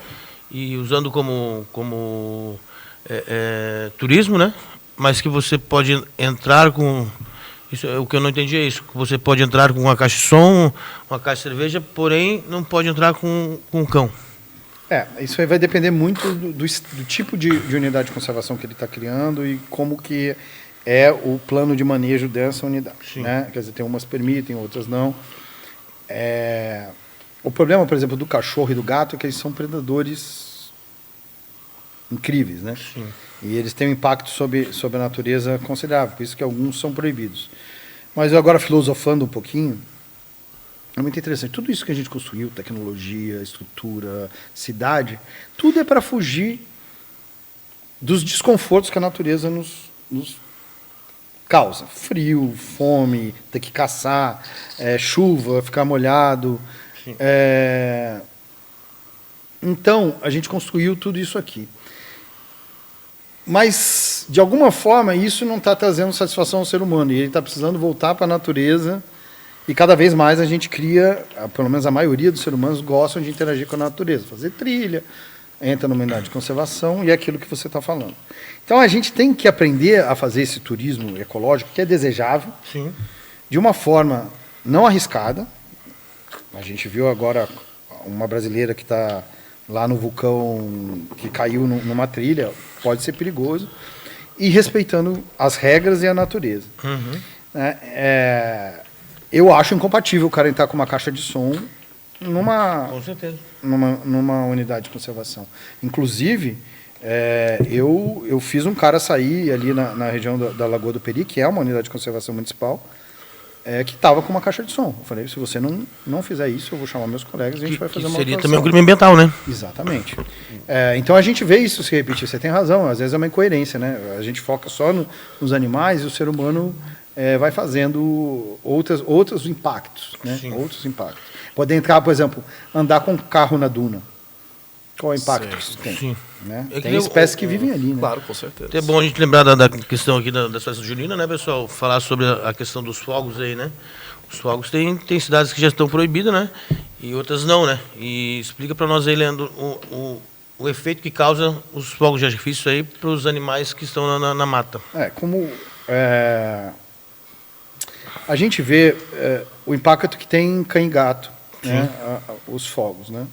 E usando como turismo, né? Mas que você pode entrar com... Isso, o que eu não entendi é isso. Você pode entrar com uma caixa de som, uma caixa de cerveja, porém não pode entrar com um cão. Isso aí vai depender muito do tipo de unidade de conservação que ele está criando e como que é o plano de manejo dessa unidade. Né? Quer dizer, tem umas permitem, outras não. O problema, por exemplo, do cachorro e do gato é que eles são predadores incríveis, né? Sim. E eles têm um impacto sobre a natureza considerável, por isso que alguns são proibidos. Mas eu agora, filosofando um pouquinho, é muito interessante. Tudo isso que a gente construiu, tecnologia, estrutura, cidade, tudo é para fugir dos desconfortos que a natureza nos causa. Frio, fome, ter que caçar, chuva, ficar molhado. Então, a gente construiu tudo isso aqui. Mas, de alguma forma, isso não está trazendo satisfação ao ser humano. E ele está precisando voltar para a natureza. E cada vez mais a gente cria, pelo menos a maioria dos seres humanos gostam de interagir com a natureza. Fazer trilha, entra numa unidade de conservação e é aquilo que você está falando. Então, a gente tem que aprender a fazer esse turismo ecológico, que é desejável, sim, de uma forma não arriscada. A gente viu agora uma brasileira que está lá no vulcão, que caiu numa trilha, pode ser perigoso, e respeitando as regras e a natureza. Uhum. Eu acho incompatível o cara entrar com uma caixa de som com certeza, numa unidade de conservação. Inclusive, eu fiz um cara sair ali na região da Lagoa do Peri, que é uma unidade de conservação municipal, que estava com uma caixa de som. Eu falei, se você não fizer isso, eu vou chamar meus colegas e a gente vai fazer uma seria autuação. também um crime ambiental, né? Exatamente. Então a gente vê isso se repetir. Você tem razão, às vezes é uma incoerência, né? A gente foca só nos animais e o ser humano vai fazendo outros impactos, né? Sim. Outros impactos. Poder entrar, por exemplo, andar com um carro na duna. Qual é o impacto que isso tem? Sim. Né? Tem espécies que vivem ali, né? Claro, com certeza. É É bom a gente lembrar da questão aqui das festas juninas, né, pessoal? Falar sobre a questão dos fogos aí, né? Os fogos tem cidades que já estão proibidas, né? E outras não, né? E explica para nós aí, Leandro, o efeito que causa os fogos de artifício aí para os animais que estão na mata. A gente vê o impacto que tem em cão e gato, né? Os fogos, né?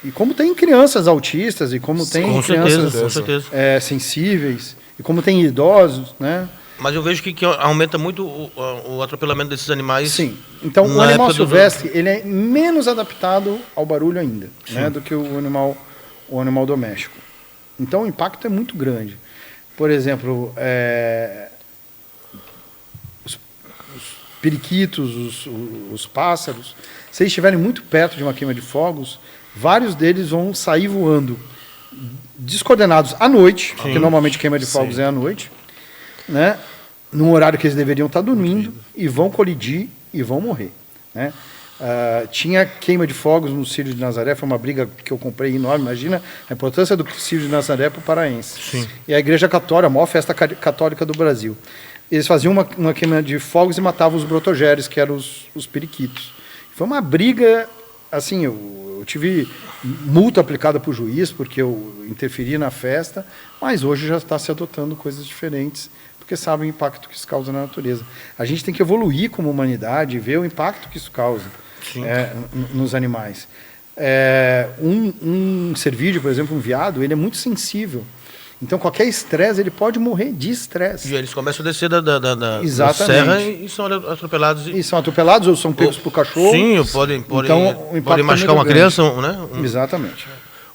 E como tem crianças autistas, e como tem com crianças certeza. Sensíveis, e como tem idosos, né? Mas eu vejo que aumenta muito o atropelamento desses animais. Sim. Então, o animal silvestre ele é menos adaptado ao barulho ainda, né, do que o animal doméstico. Então, o impacto é muito grande. Por exemplo, os periquitos, os pássaros, se eles estiverem muito perto de uma queima de fogos, vários deles vão sair voando descoordenados à noite, porque normalmente queima de fogos é à noite, né? Num horário que eles deveriam estar dormindo, e vão colidir e vão morrer, né? Tinha queima de fogos no Círio de Nazaré, foi uma briga que eu comprei enorme. Imagina a importância do Círio de Nazaré para o paraense. Sim. E a Igreja Católica, a maior festa católica do Brasil. Eles faziam uma queima de fogos e matavam os brotogeres, que eram os periquitos. Foi uma briga, assim, eu tive multa aplicada por juiz, porque eu interferi na festa, mas hoje já está se adotando coisas diferentes, porque sabe o impacto que isso causa na natureza. A gente tem que evoluir como humanidade e ver o impacto que isso causa nos animais. Um cervídeo, por exemplo, um veado, ele é muito sensível. Então, qualquer estresse, ele pode morrer de estresse. E eles começam a descer da Exatamente. serra e são atropelados. E são atropelados ou são pegos por cachorro. Sim, podem o impacto podem machucar é uma muito criança, né? Exatamente.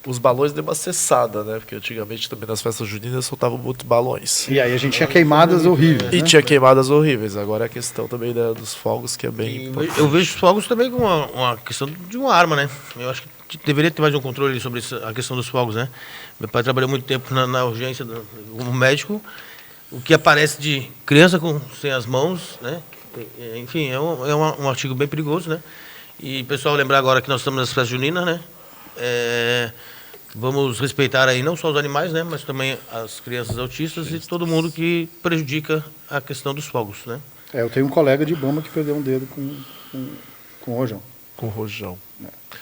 Os balões deu uma cessada, né? Porque antigamente também nas festas juninas soltavam muitos balões. E aí a gente tinha queimadas horríveis. E né? tinha queimadas horríveis. Agora é a questão também dos fogos, que é bem importante. Eu vejo os fogos também como uma questão de uma arma, né? Eu acho que deveria ter mais um controle sobre a questão dos fogos, né? Meu pai trabalhou muito tempo na urgência como médico. O que aparece de criança sem as mãos, né? Enfim, é um artigo bem perigoso, né? E, pessoal, lembrar agora que nós estamos nas festas juninas, né? Vamos respeitar aí não só os animais, né? Mas também as crianças autistas e todo mundo que prejudica a questão dos fogos, né? Eu tenho um colega de Ibama que perdeu um dedo com rojão. Com rojão.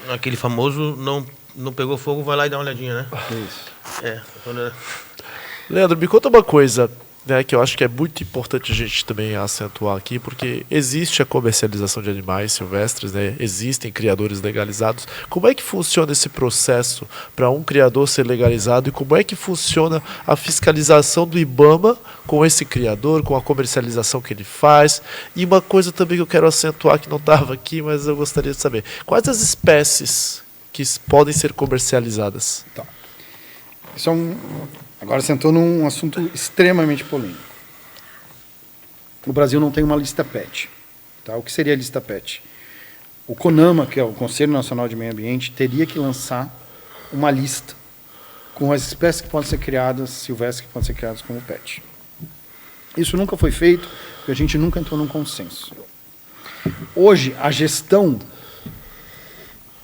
Aquele famoso não pegou fogo, vai lá e dá uma olhadinha, né? Isso. Leandro, me conta uma coisa, né, que eu acho que é muito importante a gente também acentuar aqui, porque existe a comercialização de animais silvestres, né, existem criadores legalizados. Como é que funciona esse processo para um criador ser legalizado e como é que funciona a fiscalização do IBAMA com esse criador, com a comercialização que ele faz? E uma coisa também que eu quero acentuar, que não estava aqui, mas eu gostaria de saber. Quais as espécies que podem ser comercializadas? Tá. Agora você entrou num assunto extremamente polêmico. O Brasil não tem uma lista PET. Tá? O que seria a lista PET? O CONAMA, que é o Conselho Nacional de Meio Ambiente, teria que lançar uma lista com as espécies que podem ser criadas, silvestres que podem ser criadas como PET. Isso nunca foi feito, porque a gente nunca entrou num consenso. Hoje, a gestão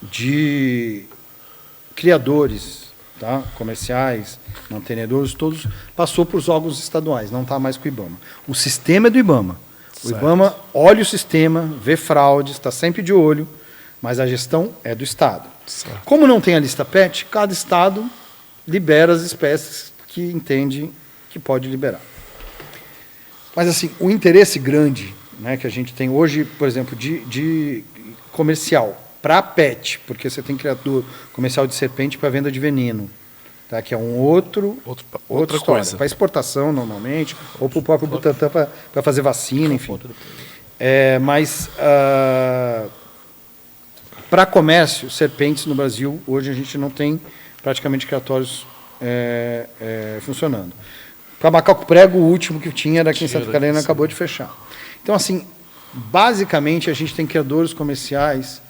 de criadores, tá, comerciais, mantenedores, todos, passou para os órgãos estaduais, não está mais com o IBAMA. O sistema é do IBAMA. O IBAMA olha o sistema, vê fraudes, está sempre de olho, mas a gestão é do Estado. Certo. Como não tem a lista PET, cada Estado libera as espécies que entende que pode liberar. Mas, assim, o interesse grande, né, que a gente tem hoje, por exemplo, de comercial, para PET, porque você tem criador comercial de serpente para venda de veneno, tá? Que é outra coisa. Para exportação, normalmente, ou para o próprio Butantan para fazer vacina, enfim. Mas, para comércio, serpentes no Brasil, hoje a gente não tem praticamente criatórios funcionando. Para macaco prego, o último que tinha era aqui em Santa Catarina, acabou de fechar. Então, assim, basicamente, a gente tem criadores comerciais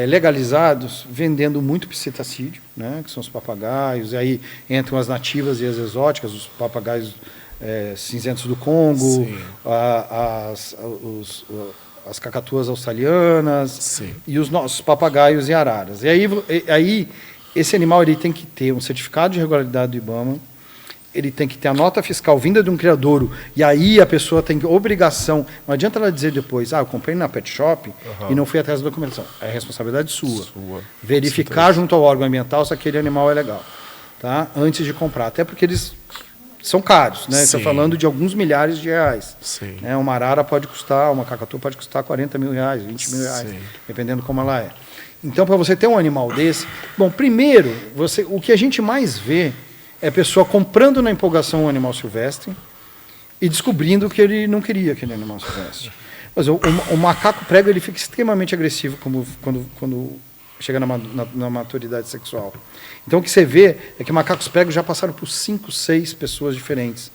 legalizados, vendendo muito psitacídeo, né, que são os papagaios, e aí entram as nativas e as exóticas, os papagaios cinzentos do Congo, as cacatuas australianas, sim, e os nossos papagaios e araras. E aí esse animal ele tem que ter um certificado de regularidade do IBAMA, ele tem que ter a nota fiscal vinda de um criadouro, e aí a pessoa tem obrigação, não adianta ela dizer depois, eu comprei na pet shop e não fui atrás da documentação. É responsabilidade sua. Verificar junto ao órgão ambiental se aquele animal é legal, tá? Antes de comprar. Até porque eles são caros, né? Estou falando de alguns milhares de reais. Sim. Né? Uma arara pode custar, uma cacatua pode custar 40 mil reais, 20 mil reais, sim, dependendo como ela é. Então, para você ter um animal desse, bom, primeiro, o que a gente mais vê é a pessoa comprando na empolgação um animal silvestre e descobrindo que ele não queria aquele animal silvestre. Mas o macaco prego ele fica extremamente agressivo quando chega na maturidade sexual. Então, o que você vê é que macacos pregos já passaram por 5, 6 pessoas diferentes.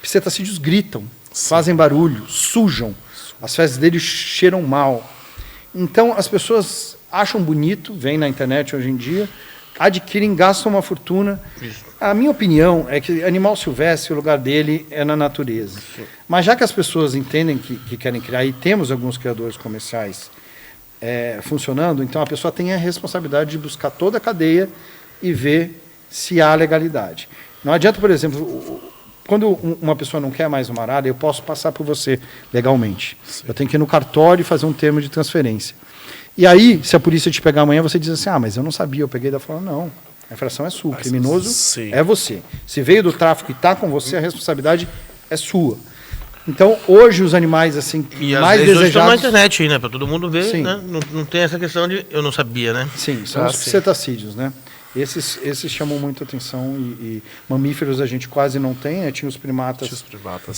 Psitacídeos gritam, fazem barulho, sujam. As fezes deles cheiram mal. Então, as pessoas acham bonito, vêm na internet hoje em dia, adquirem, gastam uma fortuna. Isso. A minha opinião é que animal silvestre, o lugar dele é na natureza. Sim. Mas já que as pessoas entendem que querem criar, e temos alguns criadores comerciais funcionando, então a pessoa tem a responsabilidade de buscar toda a cadeia e ver se há legalidade. Não adianta, por exemplo, quando uma pessoa não quer mais uma arara, eu posso passar por você legalmente. Sim. Eu tenho que ir no cartório e fazer um termo de transferência. E aí, se a polícia te pegar amanhã, você diz assim, mas eu não sabia, eu peguei da forma, não. A infração é sua, o criminoso é você. Se veio do tráfico e está com você, a responsabilidade é sua. Então, hoje, os animais assim, E às mais vezes hoje estão na desejados... internet aí, né? Para todo mundo ver, Sim. né? Não tem essa questão de eu não sabia, né? Sim, são os cetacídeos, né? Esses chamam muito atenção e mamíferos a gente quase não tem, né? Tinha os primatas.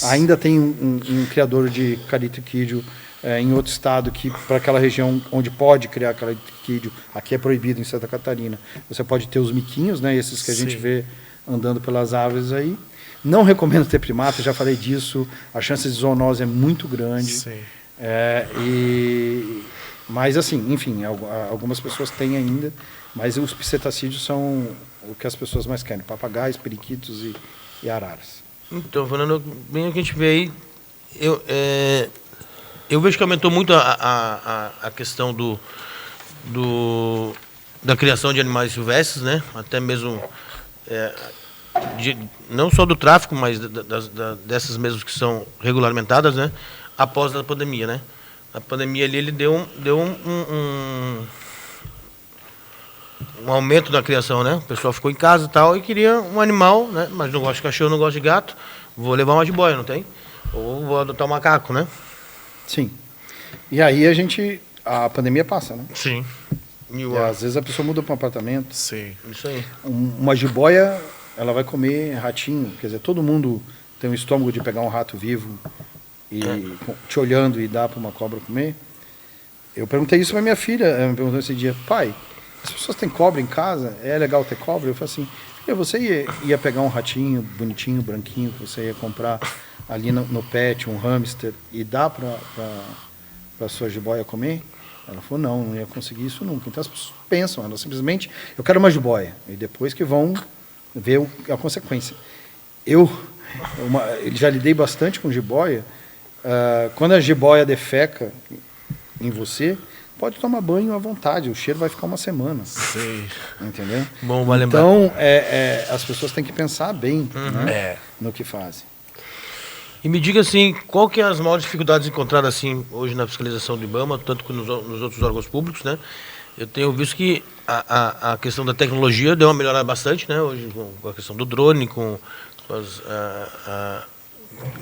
Ainda tem um criador de caritriquídeo em outro estado que para aquela região onde pode criar caritriquídeo, aqui é proibido em Santa Catarina. Você pode ter os miquinhos, né? Esses que a gente vê andando pelas árvores aí. Não recomendo ter primata, já falei disso. A chance de zoonose é muito grande. Sim. Mas assim, enfim, algumas pessoas têm ainda, mas os cetacídeos são o que as pessoas mais querem: papagaios, periquitos e araras. Então, falando bem o que a gente vê aí, eu vejo que aumentou muito a questão da criação de animais silvestres, né? Até mesmo não só do tráfico, mas dessas mesmas que são regulamentadas, né? Após a pandemia, né? A pandemia ali ele deu um aumento na criação, né? O pessoal ficou em casa e tal e queria um animal, né? Mas não gosta de cachorro, não gosta de gato, vou levar uma jiboia, não tem? Ou vou adotar um macaco, né? Sim. E aí a pandemia passa, né? Sim. E às vezes a pessoa muda para um apartamento. Sim. Isso aí. Uma jiboia, ela vai comer ratinho. Quer dizer, todo mundo tem um estômago de pegar um rato vivo e te olhando e dar para uma cobra comer. Eu perguntei isso para minha filha, ela me perguntou esse dia: pai, as pessoas têm cobra em casa? É legal ter cobra? Eu falei assim: filha, você ia pegar um ratinho bonitinho, branquinho, que você ia comprar ali no pet, um hamster, e dar para sua jiboia comer? Ela falou: não ia conseguir isso nunca. Então as pessoas pensam, elas simplesmente: eu quero uma jiboia, e depois que vão ver a consequência. Eu já lidei bastante com jiboia. Quando a jiboia defeca em você, pode tomar banho à vontade, o cheiro vai ficar uma semana. Sim. Entendeu? Bom, vai lembrar. Então, as pessoas têm que pensar bem, né, no que fazem. E me diga assim, qual que é as maiores dificuldades encontradas assim hoje na fiscalização do IBAMA, tanto que nos outros órgãos públicos, né? Eu tenho visto que a questão da tecnologia deu uma melhorada bastante, né? Hoje com a questão do drone,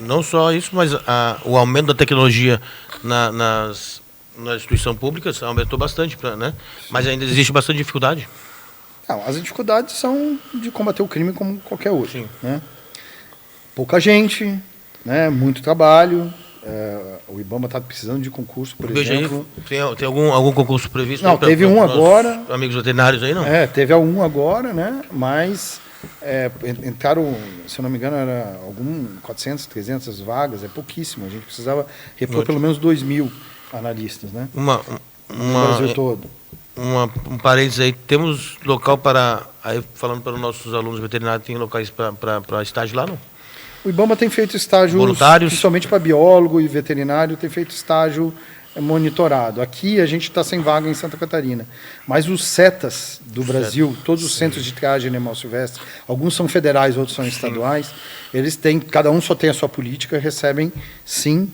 não só isso, mas o aumento da tecnologia na instituição pública aumentou bastante, né? Mas ainda existe bastante dificuldade. Não, as dificuldades são de combater o crime como qualquer outro. Sim. Né? Pouca gente, né? Muito trabalho. O IBAMA está precisando de concurso, por exemplo. Tem algum concurso previsto? Não, teve um agora. Amigos veterinários aí, não? Teve um agora, né? Mas entraram, se eu não me engano, era 400, 300 vagas, é pouquíssimo. A gente precisava repor pelo menos 2.000 analistas, né? No Brasil todo. Um parênteses aí, temos local para, aí falando para os nossos alunos veterinários, tem locais para estágio lá, não? O IBAMA tem feito estágios, voluntários, principalmente para biólogo e veterinário, tem feito estágio monitorado. Aqui a gente está sem vaga em Santa Catarina, mas os CETAS do Brasil, todos os centros de triagem animal silvestre, alguns são federais, outros são estaduais, eles têm, cada um só tem a sua política, recebem, sim,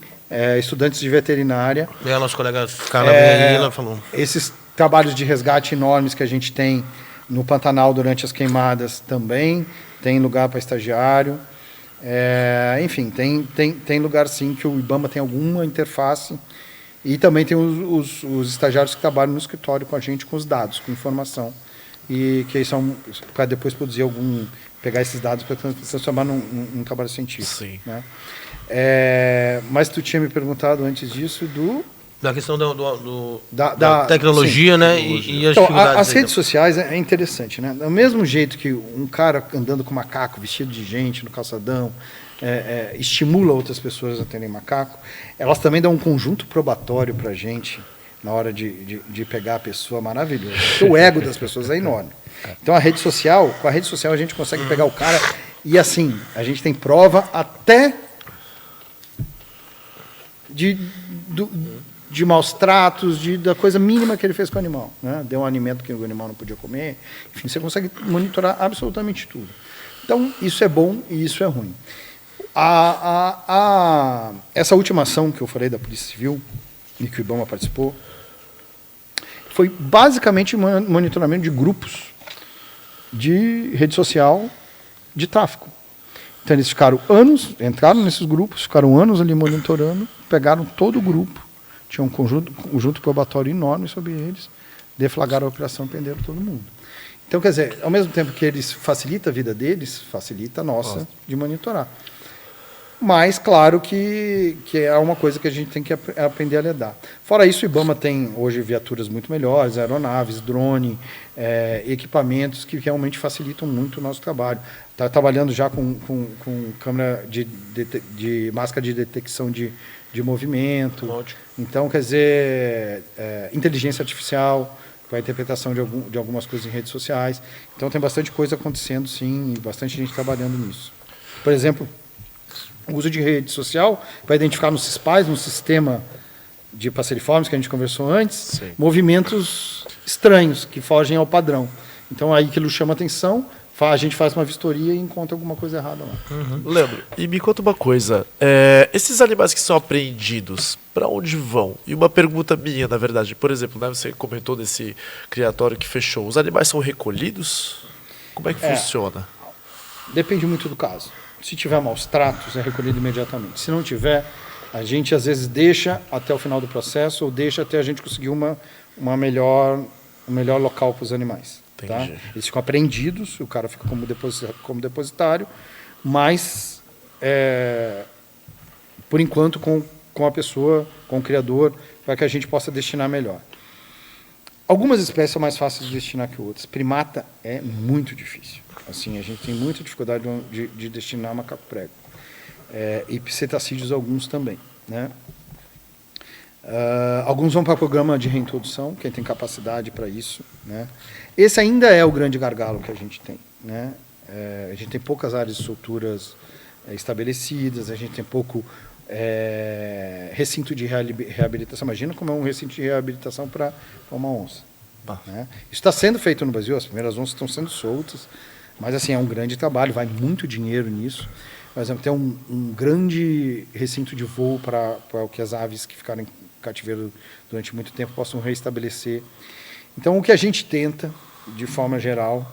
estudantes de veterinária. A nossa colega Carla aí, ela falou. Esses trabalhos de resgate enormes que a gente tem no Pantanal durante as queimadas também, tem lugar para estagiário. Enfim, tem lugar sim que o IBAMA tem alguma interface, e também tem os estagiários que trabalham no escritório com a gente, com os dados, com informação, e que são para depois produzir pegar esses dados para transformar num trabalho científico. Sim. Né? Mas tu tinha me perguntado antes disso da questão da tecnologia, sim, né? E as dificuldades. As redes sociais é interessante, né? Do mesmo jeito que um cara andando com macaco, vestido de gente no calçadão, estimula outras pessoas a terem macaco, elas também dão um conjunto probatório para a gente na hora de pegar a pessoa, maravilhoso. Porque o ego das pessoas é enorme. Então com a rede social a gente consegue pegar o cara e assim, a gente tem prova até de maus tratos, da coisa mínima que ele fez com o animal. Né? Deu um alimento que o animal não podia comer. Enfim, você consegue monitorar absolutamente tudo. Então, isso é bom e isso é ruim. Essa última ação que eu falei da Polícia Civil, e que o IBAMA participou, foi basicamente monitoramento de grupos de rede social de tráfico. Então eles ficaram anos, entraram nesses grupos, ficaram anos ali monitorando, pegaram todo o grupo, tinha um conjunto probatório enorme sobre eles, deflagraram a operação e prenderam todo mundo. Então, quer dizer, ao mesmo tempo que eles facilita a vida deles, facilita a nossa de monitorar. Mas, claro que é uma coisa que a gente tem que aprender a lidar. Fora isso, o IBAMA tem hoje viaturas muito melhores, aeronaves, drone, equipamentos que realmente facilitam muito o nosso trabalho. Está trabalhando já com câmera de máscara de detecção de movimento. Ótimo. Então, quer dizer, inteligência artificial para a interpretação de algumas coisas em redes sociais. Então, tem bastante coisa acontecendo, sim, e bastante gente trabalhando nisso. Por exemplo, o uso de rede social para identificar nos CISPAs, no sistema de passeriformes que a gente conversou antes, Sim. movimentos estranhos que fogem ao padrão. Então, aí aquilo chama atenção, a gente faz uma vistoria e encontra alguma coisa errada lá. Leandro, e me conta uma coisa. Esses animais que são apreendidos, para onde vão? E uma pergunta minha, na verdade. Por exemplo, né, você comentou desse criatório que fechou. Os animais são recolhidos? Como é que funciona? Depende muito do caso. Se tiver maus tratos, é recolhido imediatamente. Se não tiver, a gente às vezes deixa até o final do processo ou deixa até a gente conseguir um melhor local para os animais. Tá? Eles ficam apreendidos, o cara fica como depositário, mas, por enquanto, com a pessoa, com o criador, para que a gente possa destinar melhor. Algumas espécies são mais fáceis de destinar que outras. Primata é muito difícil. Assim, a gente tem muita dificuldade de destinar macaco-prego. E cetacídeos, alguns também. Né? Alguns vão para programa de reintrodução, quem tem capacidade para isso. Né? Esse ainda é o grande gargalo que a gente tem. Né? A gente tem poucas áreas de solturas estabelecidas, a gente tem pouco recinto de reabilitação. Imagina como é um recinto de reabilitação para uma onça. Né? Isso está sendo feito no Brasil, as primeiras onças estão sendo soltas, mas assim, é um grande trabalho, vai muito dinheiro nisso. Por exemplo, tem um grande recinto de voo para que as aves que ficaram em cativeiro durante muito tempo possam reestabelecer. Então, o que a gente tenta, de forma geral,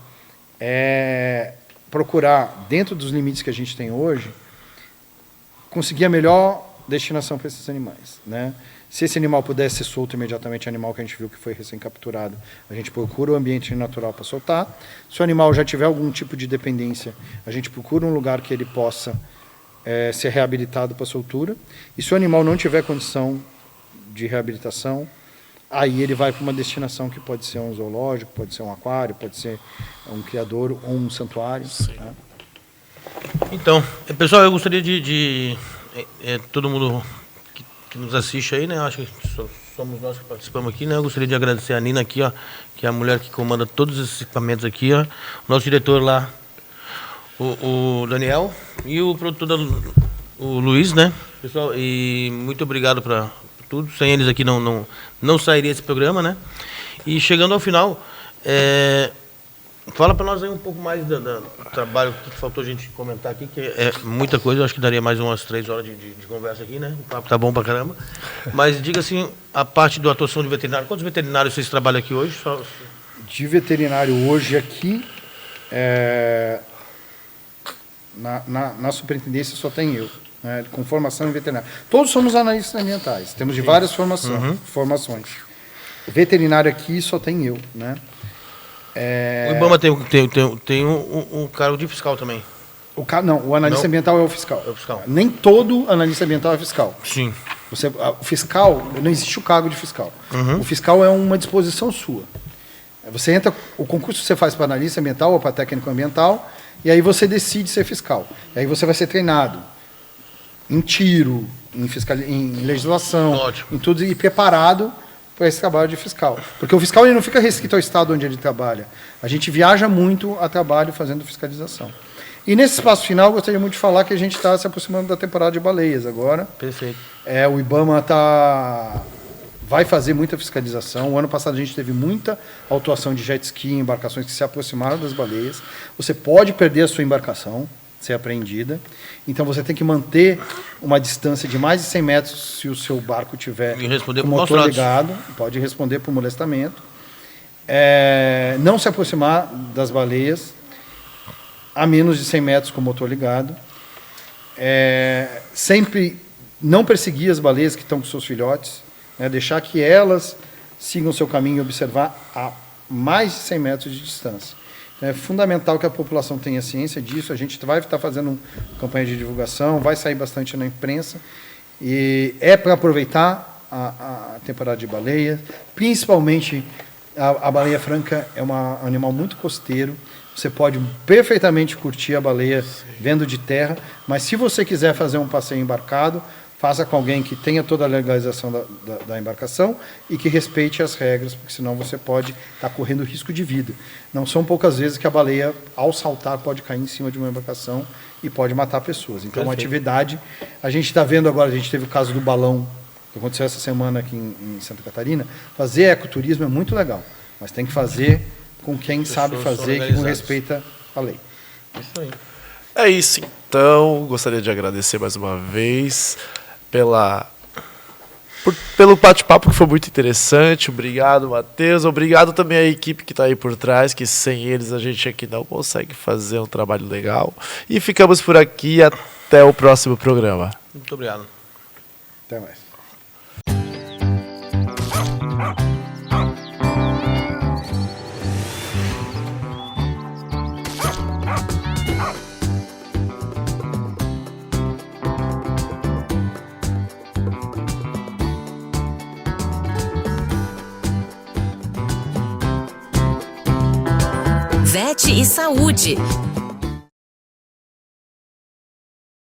é procurar, dentro dos limites que a gente tem hoje, conseguir a melhor destinação para esses animais. Né? Se esse animal pudesse ser solto imediatamente, o animal que a gente viu que foi recém-capturado, a gente procura o ambiente natural para soltar. Se o animal já tiver algum tipo de dependência, a gente procura um lugar que ele possa ser reabilitado para soltura. E se o animal não tiver condição de reabilitação, aí ele vai para uma destinação que pode ser um zoológico, pode ser um aquário, pode ser um criador ou um santuário. Tá? Então, pessoal, eu gostaria de todo mundo que nos assiste aí, né? Acho que somos nós que participamos aqui, né? Eu gostaria de agradecer a Nina aqui, ó, que é a mulher que comanda todos esses equipamentos aqui, ó. O nosso diretor lá, o Daniel, e o produtor, o Luiz, né? Pessoal, e muito obrigado por tudo. Sem eles aqui não sairia esse programa, né? E chegando ao final, fala para nós aí um pouco mais do trabalho que faltou a gente comentar aqui, que é muita coisa. Eu acho que daria mais umas 3 horas de conversa aqui, né? O papo tá bom pra caramba. Mas diga assim, a parte da atuação de veterinário. Quantos veterinários vocês trabalham aqui hoje? De veterinário hoje aqui, na superintendência só tem eu, né? Com formação em veterinário. Todos somos analistas ambientais, temos de várias formações. Veterinário aqui só tem eu, né? O IBAMA tem um cargo de fiscal também. O analista ambiental é o fiscal. É o fiscal. Nem todo analista ambiental é fiscal. Sim. O fiscal, não existe o cargo de fiscal. O fiscal é uma disposição sua. Você entra, o concurso você faz para analista ambiental ou para técnico ambiental, e aí você decide ser fiscal. E aí você vai ser treinado em tiro, em legislação, Ótimo. em tudo, e preparado para esse trabalho de fiscal. Porque o fiscal ele não fica restrito ao estado onde ele trabalha. A gente viaja muito a trabalho fazendo fiscalização. E nesse espaço final, gostaria muito de falar que a gente está se aproximando da temporada de baleias agora. Perfeito. O IBAMA vai fazer muita fiscalização. O ano passado a gente teve muita autuação de jet ski, embarcações que se aproximaram das baleias. Você pode perder a sua embarcação, ser apreendida. Então você tem que manter uma distância de mais de 100 metros se o seu barco tiver com o motor ligado. Pode responder por molestamento. Não se aproximar das baleias a menos de 100 metros com o motor ligado. sempre não perseguir as baleias que estão com seus filhotes, né? Deixar que elas sigam seu caminho e observar a mais de 100 metros de distância. É fundamental que a população tenha ciência disso. A gente vai estar fazendo uma campanha de divulgação, vai sair bastante na imprensa, e é para aproveitar a temporada de baleia, principalmente a baleia franca é um animal muito costeiro. Você pode perfeitamente curtir a baleia vendo de terra, mas se você quiser fazer um passeio embarcado, faça com alguém que tenha toda a legalização da embarcação e que respeite as regras, porque senão você pode estar correndo risco de vida. Não são poucas vezes que a baleia, ao saltar, pode cair em cima de uma embarcação e pode matar pessoas. Então, uma atividade... A gente está vendo agora, a gente teve o caso do balão, que aconteceu essa semana aqui em Santa Catarina. Fazer ecoturismo é muito legal, mas tem que fazer com quem sabe fazer e que não respeita a lei. Isso aí. É isso, então. Gostaria de agradecer mais uma vez pelo bate-papo, que foi muito interessante. Obrigado, Matheus. Obrigado também à equipe que está aí por trás, que sem eles a gente aqui não consegue fazer um trabalho legal. E ficamos por aqui. Até o próximo programa. Muito obrigado. Até mais. Vete e Saúde,